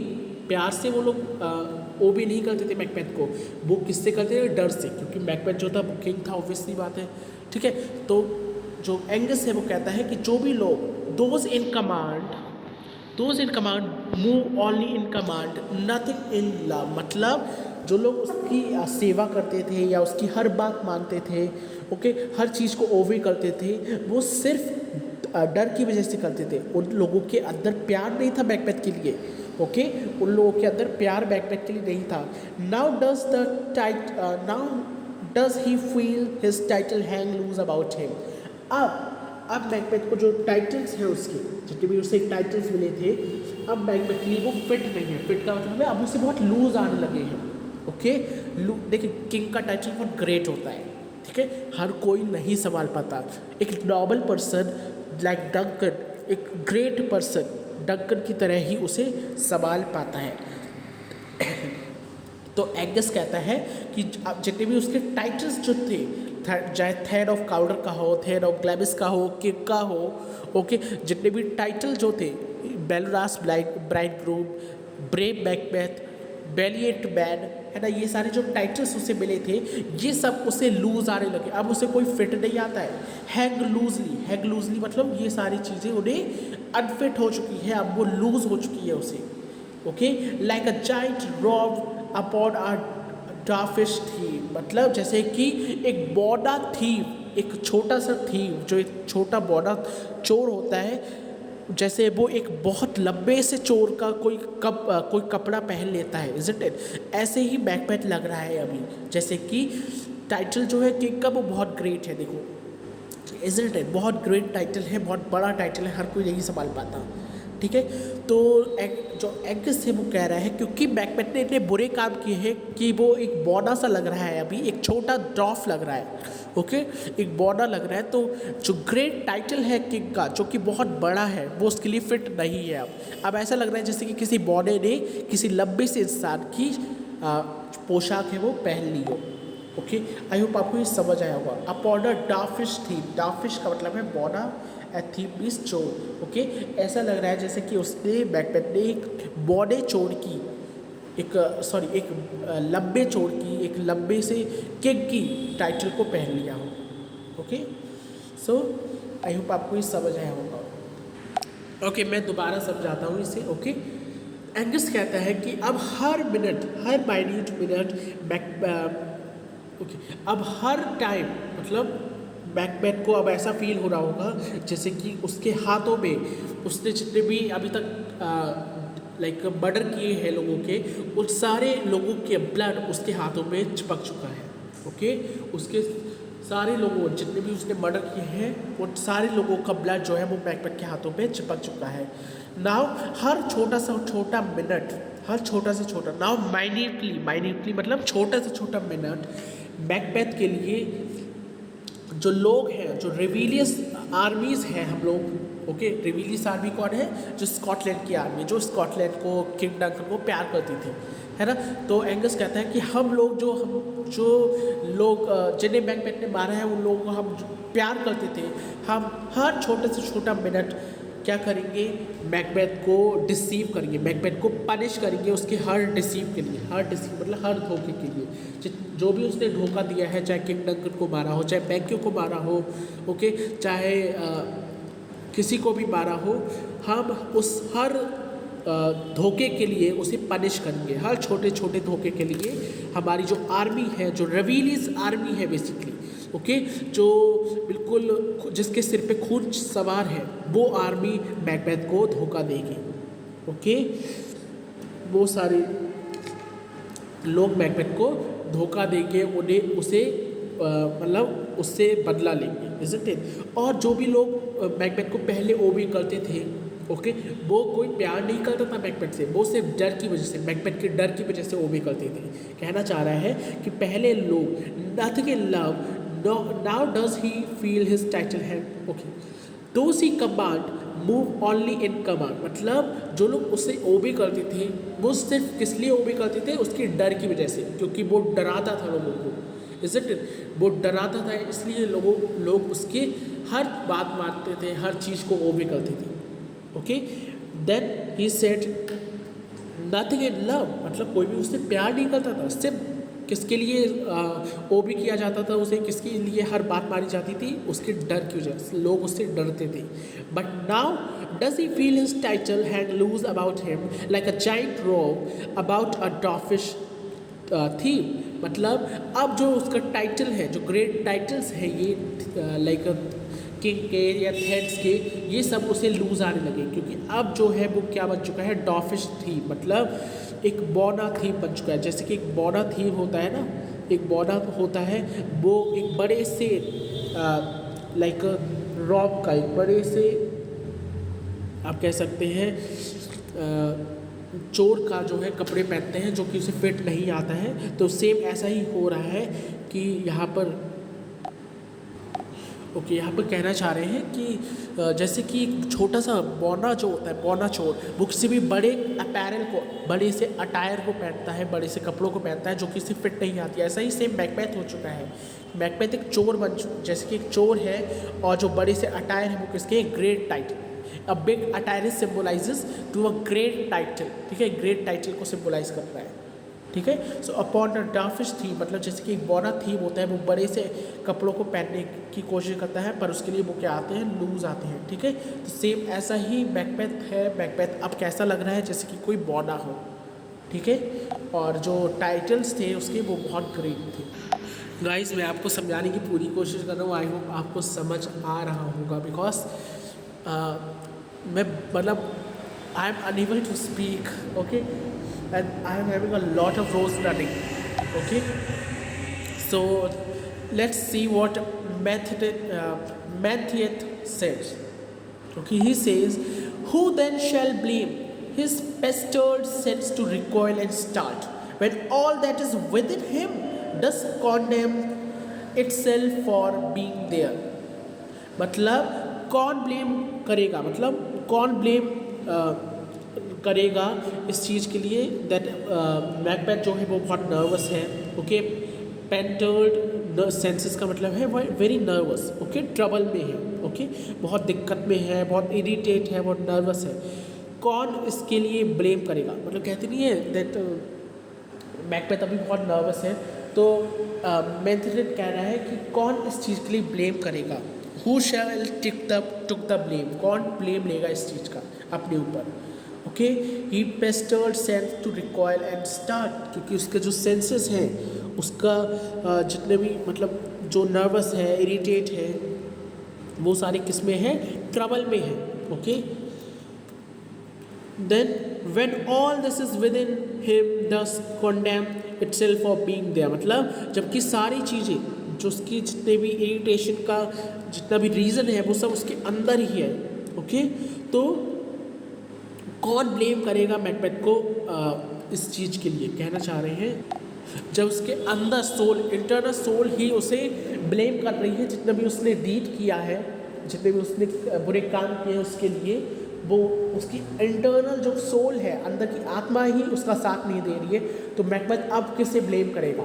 प्यार से वो लोग ओबे नहीं करते थे मैकबेथ को। वो किससे करते थे, डर से, क्योंकि मैकबेथ जो था वो किंग था, ऑब्वियसली बात है। ठीक है, तो जो एंगस है वो कहता है कि जो भी लोग those in command move only in command nothing in love, मतलब जो लोग उसकी सेवा करते थे या उसकी हर बात मानते थे, ओके, हर चीज़ को ओबे करते थे, वो सिर्फ डर की वजह से करते थे। उन लोगों के अंदर प्यार नहीं था मैकबेथ के लिए। ओके, उन लोगों के अंदर प्यार मैकबेथ के लिए नहीं था। Now does he feel his title hang loose about him. अब मैकबेथ को जो टाइटल्स हैं उसके, जितने भी उसे टाइटल्स मिले थे, अब मैकबेथ के लिए वो फिट नहीं है। फिट का मतलब है अब उसे बहुत लूज आने लगे हैं। ओके, देखिए किंग का टाइटल बहुत ग्रेट होता है। ठीक है, हर कोई नहीं संभाल पाता। एक नॉर्मल पर्सन लाइक डंकन, एक ग्रेट पर्सन डंकन की तरह ही उसे संभाल पाता है। तो एंगस कहता है कि जितने भी उसके टाइटल्स जो थे, चाहे थेड ऑफ काउडर का हो, थेड ऑफ ग्लैबिस का हो, किंग का हो, ओके, जितने भी टाइटल जो थे, बेलोरास ब्राइडग्रूम, ब्रेव मैकबेथ, बेलिएट मैन, है ना, ये सारे जो टाइटल्स उसे मिले थे, ये सब उसे लूज आने लगे। अब उसे कोई फिट नहीं आता है। हैंग लूजली मतलब ये सारी चीज़ें उन्हें अनफिट हो चुकी है, अब वो लूज हो चुकी है उसे। Okay, like a giant robe upon a dwarfish thief, मतलब जैसे कि एक बॉडा थीव, एक छोटा सा थीव, जो एक छोटा बॉडा चोर होता है, जैसे वो एक बहुत लंबे से चोर का कोई कपड़ा पहन लेता है, इज़न्ट इट? ऐसे ही मैकबेथ लग रहा है अभी, जैसे कि टाइटल जो है किंग का वो बहुत ग्रेट है। देखो, इज़न्ट इट? बहुत ग्रेट टाइटल है, बहुत बड़ा टाइटल है, हर कोई नहीं संभाल पाता। ठीक है, तो जो एंगस है वो कह रहा है क्योंकि मैकबेथ ने इतने बुरे काम किए हैं कि वो एक बॉडा सा लग रहा है, अभी एक छोटा ड्रॉफ लग रहा है। ओके, एक बॉर्डर लग रहा है। तो जो ग्रेट टाइटल है किंग का, जो कि बहुत बड़ा है, वो उसके लिए फिट नहीं है। अब ऐसा लग रहा है जैसे कि किसी बॉडी ने किसी लंबे से इंसान की पोशाक है वो पहन ली हो। ओके, आई होप आपको ये समझ आया होगा। अपॉन अ डार्फिश थीम, डार्फिश का मतलब है बॉर्डर, थीम मीन्स चोर। ओके, ऐसा लग रहा है जैसे कि उसने मैकबेथ ने एक बॉडे चोर की, एक लंबे चोर की, एक लंबे से किंग की टाइटल को पहन लिया हो। ओके, सो आई होप आपको ये समझ आया होगा। ओके, मैं दोबारा समझाता हूँ इसे। ओके, एंगस कहता है कि अब हर मिनट, हर माइन्यूट मिनट अब हर टाइम, मतलब मैकबेथ को अब ऐसा फील हो रहा होगा जैसे कि उसके हाथों में उसने जितने भी अभी तक लाइक मर्डर किए हैं लोगों के, उन सारे लोगों के ब्लड उसके हाथों में चिपक चुका है। ओके, उसके सारे लोगों, जितने भी उसने मर्डर किए हैं, उन सारे लोगों का ब्लड जो है वो मैकबेथ के हाथों में चिपक चुका है। नाउ हर छोटा सा छोटा मिनट, हर छोटा से छोटा, नाउ माइन्यूटली मतलब छोटा से छोटा मिनट मैकबेथ के लिए जो लोग हैं, जो रिवीलियस आर्मीज़ हैं हम लोग। ओके, रिवीलियस आर्मी कौन है? जो स्कॉटलैंड की आर्मी, जो स्कॉटलैंड को, किंग डंकन को प्यार करती थी, है ना। तो एंगस कहता है कि हम लोग जो लोग जिन्हें मैकबेथ ने मारा है, उन लोगों को हम प्यार करते थे, हम हर छोटे से छोटा मिनट क्या करेंगे? मैकबेथ को डिसीव करेंगे, मैकबेथ को पनिश करेंगे उसके हर डिसीव के लिए, हर डिसीव मतलब हर धोखे के लिए। जो भी उसने धोखा दिया है, चाहे किंग डंकन को मारा हो, चाहे मैक्यू को मारा हो, ओके, चाहे किसी को भी मारा हो, हम उस हर धोखे के लिए उसे पनिश करेंगे। हर छोटे छोटे धोखे के लिए हमारी जो आर्मी है, जो रेविलियस आर्मी है बेसिकली, ओके, जो बिल्कुल जिसके सिर पे खून सवार है, वो आर्मी मैकबेथ को धोखा देगी। ओके, वो सारे लोग मैकबेथ को धोखा देंगे, उन्हें उसे मतलब उससे बदला लेंगे, इज़न्ट इट। और जो भी लोग मैकबेथ को पहले ओबे करते थे, ओके, वो कोई प्यार नहीं करता था मैकबेथ से, वो सिर्फ डर की वजह से, मैकबेथ के डर की वजह से ओबे करते थे। कहना चाह रहा है कि पहले लोग nothing in love, now does he feel his title hand, okay, those he command move only in command. मतलब जो लोग उससे ओबे करते थे वो सिर्फ किस लिए ओबे करते थे, उसके डर की वजह से, क्योंकि वो डराता था लोगों को, इज़न्ट इट। वो डराता था, इसलिए लोग उसके हर बात मानते थे, हर चीज़ को ओबे करते थे। Okay, then he said nothing in love, मतलब कोई भी उससे प्यार नहीं करता था, सिर्फ किसके लिए ओबे किया जाता था उसे, किसके लिए हर बात मानी जाती थी, उसके डर की वजह से लोग उससे डरते थे। But now does he feel his title hang loose about him like a giant robe about a dwarfish thief. मतलब अब जो उसका टाइटल है, जो ग्रेट टाइटल्स है ये लाइक किंग के या थेड्स के, ये सब उसे लूज आने लगे, क्योंकि अब जो है वो क्या बन चुका है, डॉफिश थीम, मतलब एक बौना थीम बन चुका है। जैसे कि एक बौना थीम होता है ना, एक बौना होता है, वो एक बड़े से लाइक रॉब का, एक बड़े से आप कह सकते हैं चोर का जो है कपड़े पहनते हैं जो कि उसे फिट नहीं आता है। तो सेम ऐसा ही हो रहा है कि यहाँ पर ओके, यहाँ पर कहना चाह रहे हैं कि जैसे कि एक छोटा सा बौना जो होता है, बौना चोर, वो किसी भी बड़े अपैरल को, बड़े से अटायर को पहनता है, बड़े से कपड़ों को पहनता है जो किसी फिट नहीं आती है। ऐसा ही सेम मैकबेथ हो चुका है। मैकबेथ एक चोर जैसे कि एक चोर है, और जो बड़े से अटायर है वो किसके, great title. A big attire symbolises to a great title, ठीक है, ग्रेट टाइटल को सिम्बोलाइज कर रहा है, ठीक है। So upon a dwarfish thief, मतलब जैसे कि एक बौना थीम होता है, वो बड़े से कपड़ों को पहनने की कोशिश करता है, पर उसके लिए वो क्या आते हैं, लूज आते हैं, ठीक है। तो सेम ऐसा ही मैकबेथ है। मैकबेथ अब कैसा लग रहा है, जैसे कि कोई बौना हो, ठीक है। और जो टाइटल्स थे उसके वो बहुत ग्रेट थे। गाइस, मैं आपको समझाने की पूरी कोशिश कर रहा हूँ, आई होप आपको समझ आ रहा होगा, बिकॉज मैं मतलब I am unable to speak, okay, and I am having a lot of rose running. Okay, so let's see what Matthew says. Okay, he says, "Who then shall blame his pestered sense to recoil and start, when all that is within him does condemn itself for being there?" मतलब कौन ब्लेम करेगा, मतलब कौन ब्लेम करेगा इस चीज़ के लिए दैट मैकबेथ जो है वो बहुत नर्वस है। ओके, पेंटर्ड सेंसेस का मतलब है वो वेरी नर्वस, ओके, ट्रबल में है, ओके, बहुत दिक्कत में है, बहुत इरिटेट है, बहुत नर्वस है। कौन इसके लिए ब्लेम करेगा, मतलब कहते नहीं है दैट मैकबेथ अभी बहुत नर्वस है, तो मैथ्यूड कह रहा है कि कौन इस चीज़ के लिए ब्लेम करेगा। Who shall took the blame, कौन ब्लेम लेगा इस चीज़ का अपने ऊपर। Okay, he pestered senses to recoil and start, क्योंकि उसके जो सेंसेस हैं, उसका जितने भी मतलब जो नर्वस है, इरिटेट है, वो सारे किस में है, ट्रबल में है। Okay, then when all this is within him does condemn itself for being there, मतलब जबकि सारी चीज़ें जो उसकी जितने भी इरिटेशन का जितना भी रीज़न है वो सब उसके अंदर ही है। ओके, तो कौन ब्लेम करेगा मैकबेथ को इस चीज़ के लिए, कहना चाह रहे हैं जब उसके अंदर सोल, इंटरनल सोल ही उसे ब्लेम कर रही है। जितना भी उसने डीड किया है, जितने भी उसने बुरे काम किए हैं उसके लिए, वो उसकी इंटरनल जो सोल है, अंदर की आत्मा ही उसका साथ नहीं दे रही है। तो मैकबेथ अब किसे ब्लेम करेगा,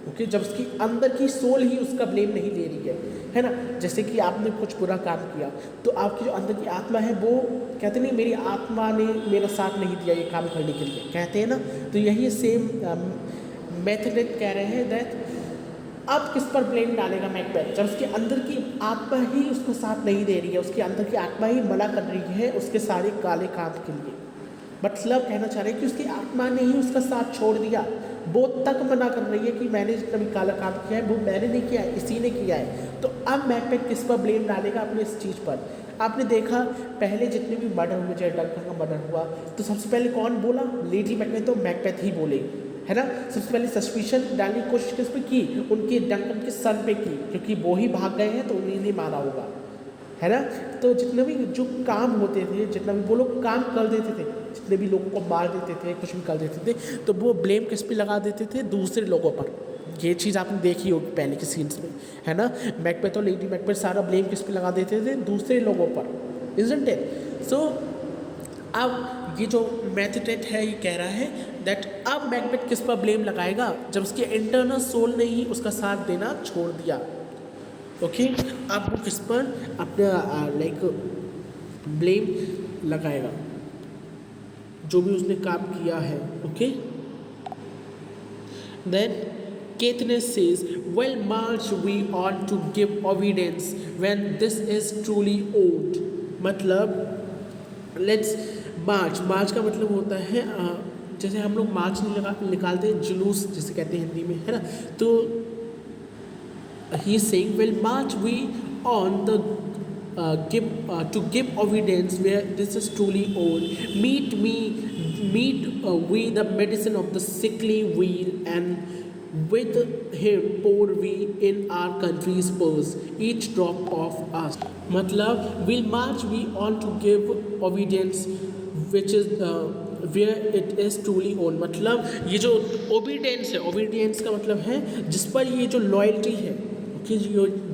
ओके, जब उसकी अंदर की सोल ही उसका ब्लेम नहीं ले रही है ना। जैसे कि आपने कुछ बुरा काम किया तो आपकी जो अंदर की आत्मा है वो कहते नहीं मेरी आत्मा ने मेरा साथ नहीं दिया ये काम करने के लिए, कहते हैं ना। तो यही सेम मेथड कह रहे हैं दैट अब किस पर ब्लेम डालेगा मैकबेथ, जब उसके अंदर की आत्मा ही उसको साथ नहीं दे रही है, उसके अंदर की आत्मा ही मना कर रही है उसके सारे काले काम के लिए। मतलब कहना चाह रहे हैं कि उसकी आत्मा ने ही उसका साथ छोड़ दिया, वो तक मना कर रही है कि मैंने जितना भी काला काम किया है वो मैंने नहीं किया है, इसी ने किया है। तो अब मैकबेथ किस पर ब्लेम डालेगा, अपने इस चीज़ पर। आपने देखा पहले जितने भी मर्डर हुए, चाहे डंकन का मर्डर हुआ, तो सबसे पहले कौन बोला, लेडी मैकबेथ, तो मैकबेथ ही बोले, है ना। सबसे पहले सस्पिशन डालने की कोशिश किस पे की, उनके डंकन के सन पे की, क्योंकि वो ही भाग गए हैं तो उन्हीं ने मारा होगा, है ना। तो जितने भी जो काम होते थे, जितना भी वो लोग काम कर देते थे, जितने भी लोगों को मार देते थे, कुछ भी कर देते थे, तो वो ब्लेम किस पे लगा देते थे, दूसरे लोगों पर। ये चीज़ आपने देखी होगी पहले के सीन्स में, है ना। मैकबेथ और लेडी मैकबेथ सारा ब्लेम किस पे लगा देते थे, दूसरे लोगों पर, इजंट इट। सो अब ये जो मैथडेट है ये कह रहा है दैट अब मैकबेथ किस पर ब्लेम लगाएगा, जब उसके इंटरनल सोल ने ही उसका साथ देना छोड़ दिया। ओके, अब वो किस पर अपना लाइक ब्लेम लगाएगा, जो भी उसने काम किया है। Okay, then Caithness says, well, March we ought to give evidence when this is truly old. मतलब लेट्स मार्च का मतलब होता है जैसे हम लोग मार्च निकालते हैं, जुलूस जिसे कहते हैं हिंदी में, है ना। तो he is saying, well, March we on the to give evidence where this is truly old. Meet we the medicine of the sickly wheel, and with him pour we in our country's purse each drop of us. मतलब will march we on to give obedience which is where it is truly own। मतलब ये जो obedience है, obedience का मतलब है जिस पर ये जो लॉयल्टी है, कि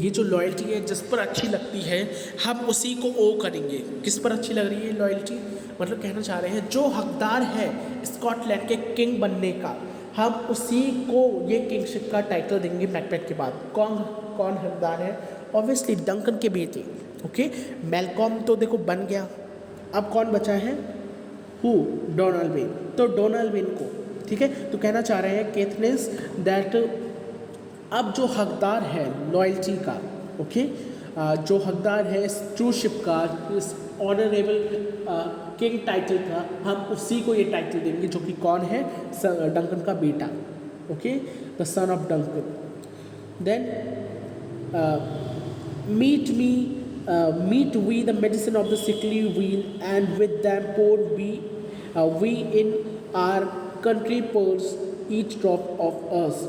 ये जो लॉयल्टी है जिस पर अच्छी लगती है हम उसी को ओ करेंगे। किस पर अच्छी लग रही है लॉयल्टी, मतलब कहना चाह रहे हैं जो हकदार है स्कॉटलैंड के किंग बनने का, हम उसी को ये किंगशिप का टाइटल देंगे मैकबेथ के बाद। कौन हकदार है, ऑब्वियसली डंकन के बेटे। ओके, मैलकॉम तो देखो बन गया, अब कौन बचा है, डोनाल्ड वेन। तो डोनाल्ड वेन को, ठीक है, तो कहना चाह रहे हैं केथनेस दैट अब जो हकदार है लॉयल्टी का, ओके, जो हकदार है इस ट्रूशिप का, इस ऑनरेबल किंग टाइटल का, हम उसी को ये टाइटल देंगे, जो कि कौन है, डंकन का बेटा। Okay, the son of Duncan. Then meet we the medicine of the sickly weal, and with them pour we in our country purge each drop of us.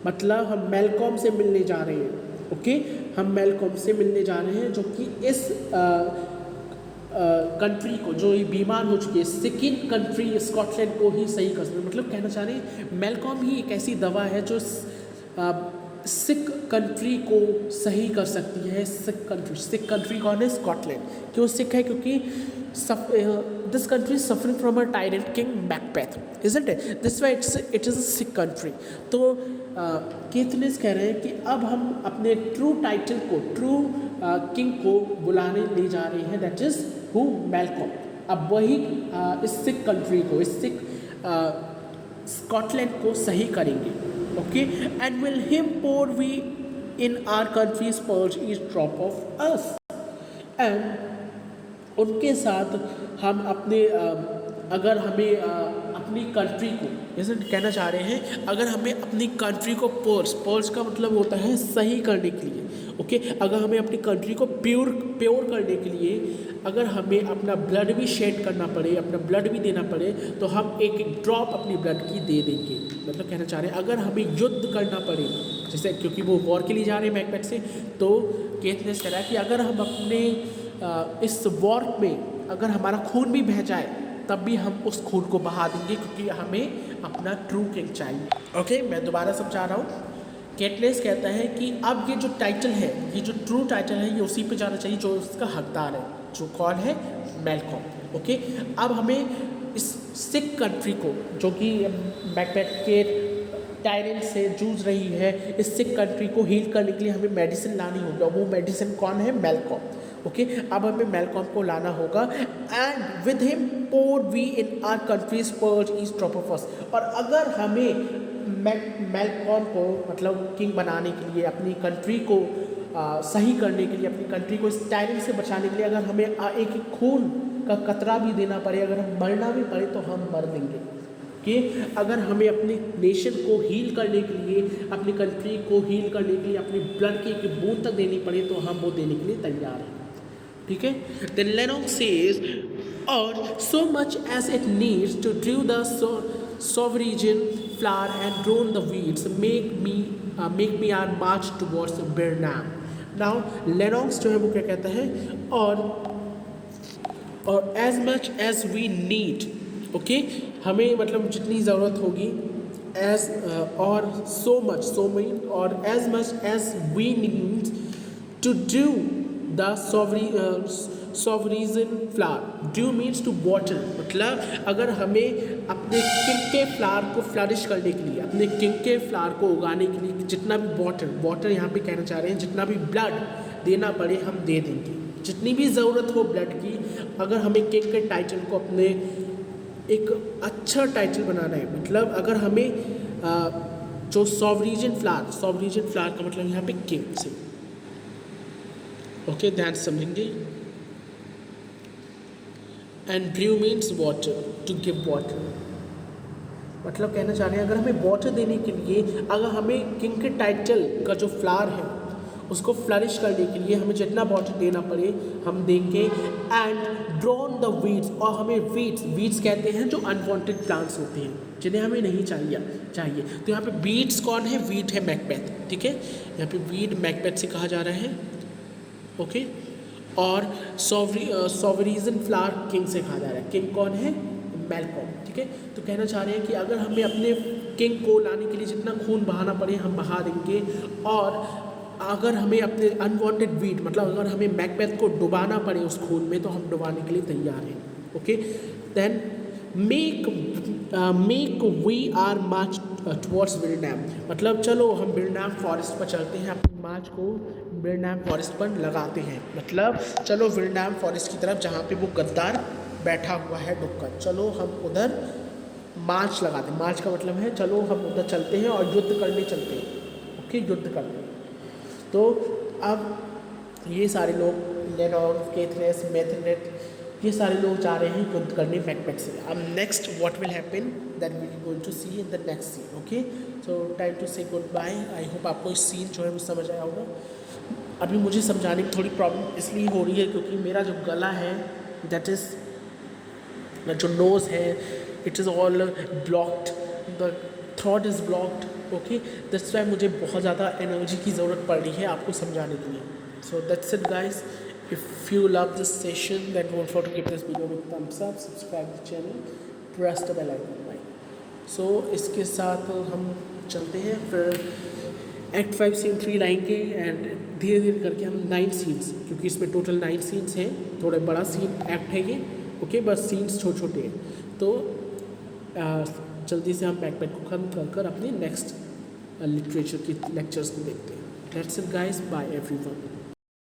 मतलब हम मैलकॉम से मिलने जा रहे हैं। ओके, हम मैलकॉम से मिलने जा रहे हैं जो कि इस कंट्री को, जो ये बीमार हो चुकी है, सिकिन कंट्री स्कॉटलैंड को ही सही कर सकते। मतलब कहना चाह रहे हैं मैलकॉम ही एक ऐसी दवा है जो सिक कंट्री को सही कर सकती है। सिक कंट्री कौन है, स्कॉटलैंड। क्यों सिक है, क्योंकि this country is suffering from a tyrant king Macbeth, isn't it? This way it is a sick country. तो केथनेस कह रहे हैं कि अब हम अपने ट्रू टाइटल को, ट्रू किंग को बुलाने ले जा रहे हैं, दैट इज हु, मैलकॉम। अब वही इस सिक कंट्री को, इस सिक स्कॉटलैंड को सही करेंगे। Okay, and will him pour we in our countries purge each drop of us. And उनके साथ हम अपने अगर हमें अपनी कंट्री को, जैसे कहना चाह रहे हैं, अगर हमें अपनी कंट्री को पर्स का मतलब होता है सही करने के लिए। ओके, अगर हमें अपनी कंट्री को प्योर करने के लिए अगर हमें अपना ब्लड भी शेड करना पड़े, अपना ब्लड भी देना पड़े, तो हम एक ड्रॉप अपनी ब्लड की दे देंगे। मतलब कहना चाह रहे हैं अगर हमें युद्ध करना पड़े, जैसे क्योंकि वो वॉर के लिए जा रहे हैं मैकबेथ से, तो केथनेस कह रहा है कि अगर हम अपने इस वॉर में अगर हमारा खून भी बह जाए तब भी हम उस खून को बहा देंगे, क्योंकि हमें अपना ट्रू किंग चाहिए। ओके, मैं दोबारा समझा रहा हूँ। केथनेस कहता है कि अब ये जो टाइटल है, ये जो ट्रू टाइटल है, ये उसी पे जाना चाहिए जो उसका हकदार है, जो कौन है, मैलकॉम। ओके, अब हमें इस सिक कंट्री को, जो कि मैकबेथ के टायरेंट से जूझ रही है, इस सिक कंट्री को हील करने के लिए हमें मेडिसिन लानी होगी। वो मेडिसिन कौन है, मैलकॉम। ओके, अब हमें मैलकॉम को लाना होगा, and with him pour we in our countries purge each drop of us. और अगर हमें मेलकॉम को मतलब किंग बनाने के लिए, अपनी कंट्री को सही करने के लिए, अपनी कंट्री को इस टायरेंट से बचाने के लिए अगर हमें एक एक खून का कतरा भी देना पड़े, अगर हम मरना भी पड़े तो हम मर देंगे। कि अगर हमें अपने नेशन को हील करने के लिए, अपनी कंट्री को हील करने के लिए अपनी ब्लड की एक बूंद तक देनी पड़े तो हम वो देने के लिए तैयार हैं। ठीक है। देन लेनॉक्स सेज और so much as it needs to drew the sovereign flower and drone the weeds make me our march towards Birnam। Now Lennox जो है वो क्या कहता है, और as much as we need, okay हमें मतलब जितनी ज़रूरत होगी, as और so many और as much as we need to do the sovereign flower। Dew means to water, मतलब अगर हमें अपने किंग के फ्लावर को फ्लरिश करने के लिए, अपने किंग के फ्लावर को उगाने के लिए जितना भी वाटर यहाँ पे कहना चाह रहे हैं, जितना भी ब्लड देना पड़े हम दे देंगे। जितनी भी ज़रूरत हो ब्लड की, अगर हमें किंग के टाइटल को अपने एक अच्छा टाइटल बनाना है, मतलब अगर हमें जो सॉवरीजन फ्लावर का मतलब यहाँ पे किंग से, ओके ध्यान से समझेंगे। And drew means water, to give water, मतलब कहना चाह रहे हैं अगर हमें वाटर देने के लिए, अगर हमें किंग के टाइटल का जो फ्लावर है उसको फ्लरिश करने के लिए हमें जितना वाटर देना पड़े हम देंगे। एंड ड्रोन द वीड्स, और हमें वीड्स कहते हैं जो अनवांटेड प्लांट्स होते हैं जिन्हें हमें नहीं चाहिए। तो यहाँ पे वीड्स कौन है? वीड है मैकबेथ। ठीक है, यहाँ पे वीड मैकबेथ से कहा जा रहा है। ओके, और सॉवरीजन फ्लावर किंग से कहा जा रहा है। किंग कौन है? मेलकॉम। ठीक है, तो कहना चाह रहे हैं कि अगर हमें अपने किंग को लाने के लिए जितना खून बहाना पड़े हम बहा देंगे, और अगर हमें अपने अनवांटेड वीड, मतलब अगर हमें मैकबेथ को डुबाना पड़े उस खून में, तो हम डुबाने के लिए तैयार हैं। Okay, then make we our march towards Birnam, मतलब चलो हम बिरनैम फॉरेस्ट पर चलते हैं, अपनी मार्च को बिरनैम फॉरेस्ट पर लगाते हैं। मतलब चलो बिरनैम फॉरेस्ट की तरफ जहाँ पे वो गद्दार बैठा हुआ है डुबकर, चलो हम उधर मार्च लगाते हैं। मार्च का मतलब है चलो हम उधर चलते हैं और युद्ध करने चलते हैं। ओके, युद्ध करते हैं। तो अब ये सारे लोग, लेनॉक्स, केथनेस, मेथनेट, ये सारे लोग जा रहे हैं युद्ध करने मैकबेथ से। अब next what will happen that we are going to see in the next scene. Okay, so time to say good bye. I hope आपको इस सीन जो है वो समझ आया होगा। अभी मुझे समझाने में थोड़ी प्रॉब्लम इसलिए हो रही है क्योंकि मेरा जो गला है, दैट इज़ जो नोज़ है, it is all blocked, the throat is blocked. Okay, that's why मुझे बहुत ज़्यादा एनर्जी की ज़रूरत पड़ रही है आपको समझाने के लिए। So that's it guys. If you love this session, then don't forget to give this video a thumbs up, subscribe the channel, press the bell icon भाई। So इसके साथ हम चलते हैं, फिर Act 5 Scene 3 लाएंगे एंड धीरे धीरे करके हम 9 सीन्स, क्योंकि इसमें टोटल 9 सीन्स हैं, थोड़ा बड़ा सीन एक्ट है ये। ओके, बस सीन्स छोटे छोटे हैं, तो जल्दी से हम मैकबेथ को खत्म कर अपने नेक्स्ट लिटरेचर की लेक्चर्स को देखते हैं। That's it guys, bye everyone।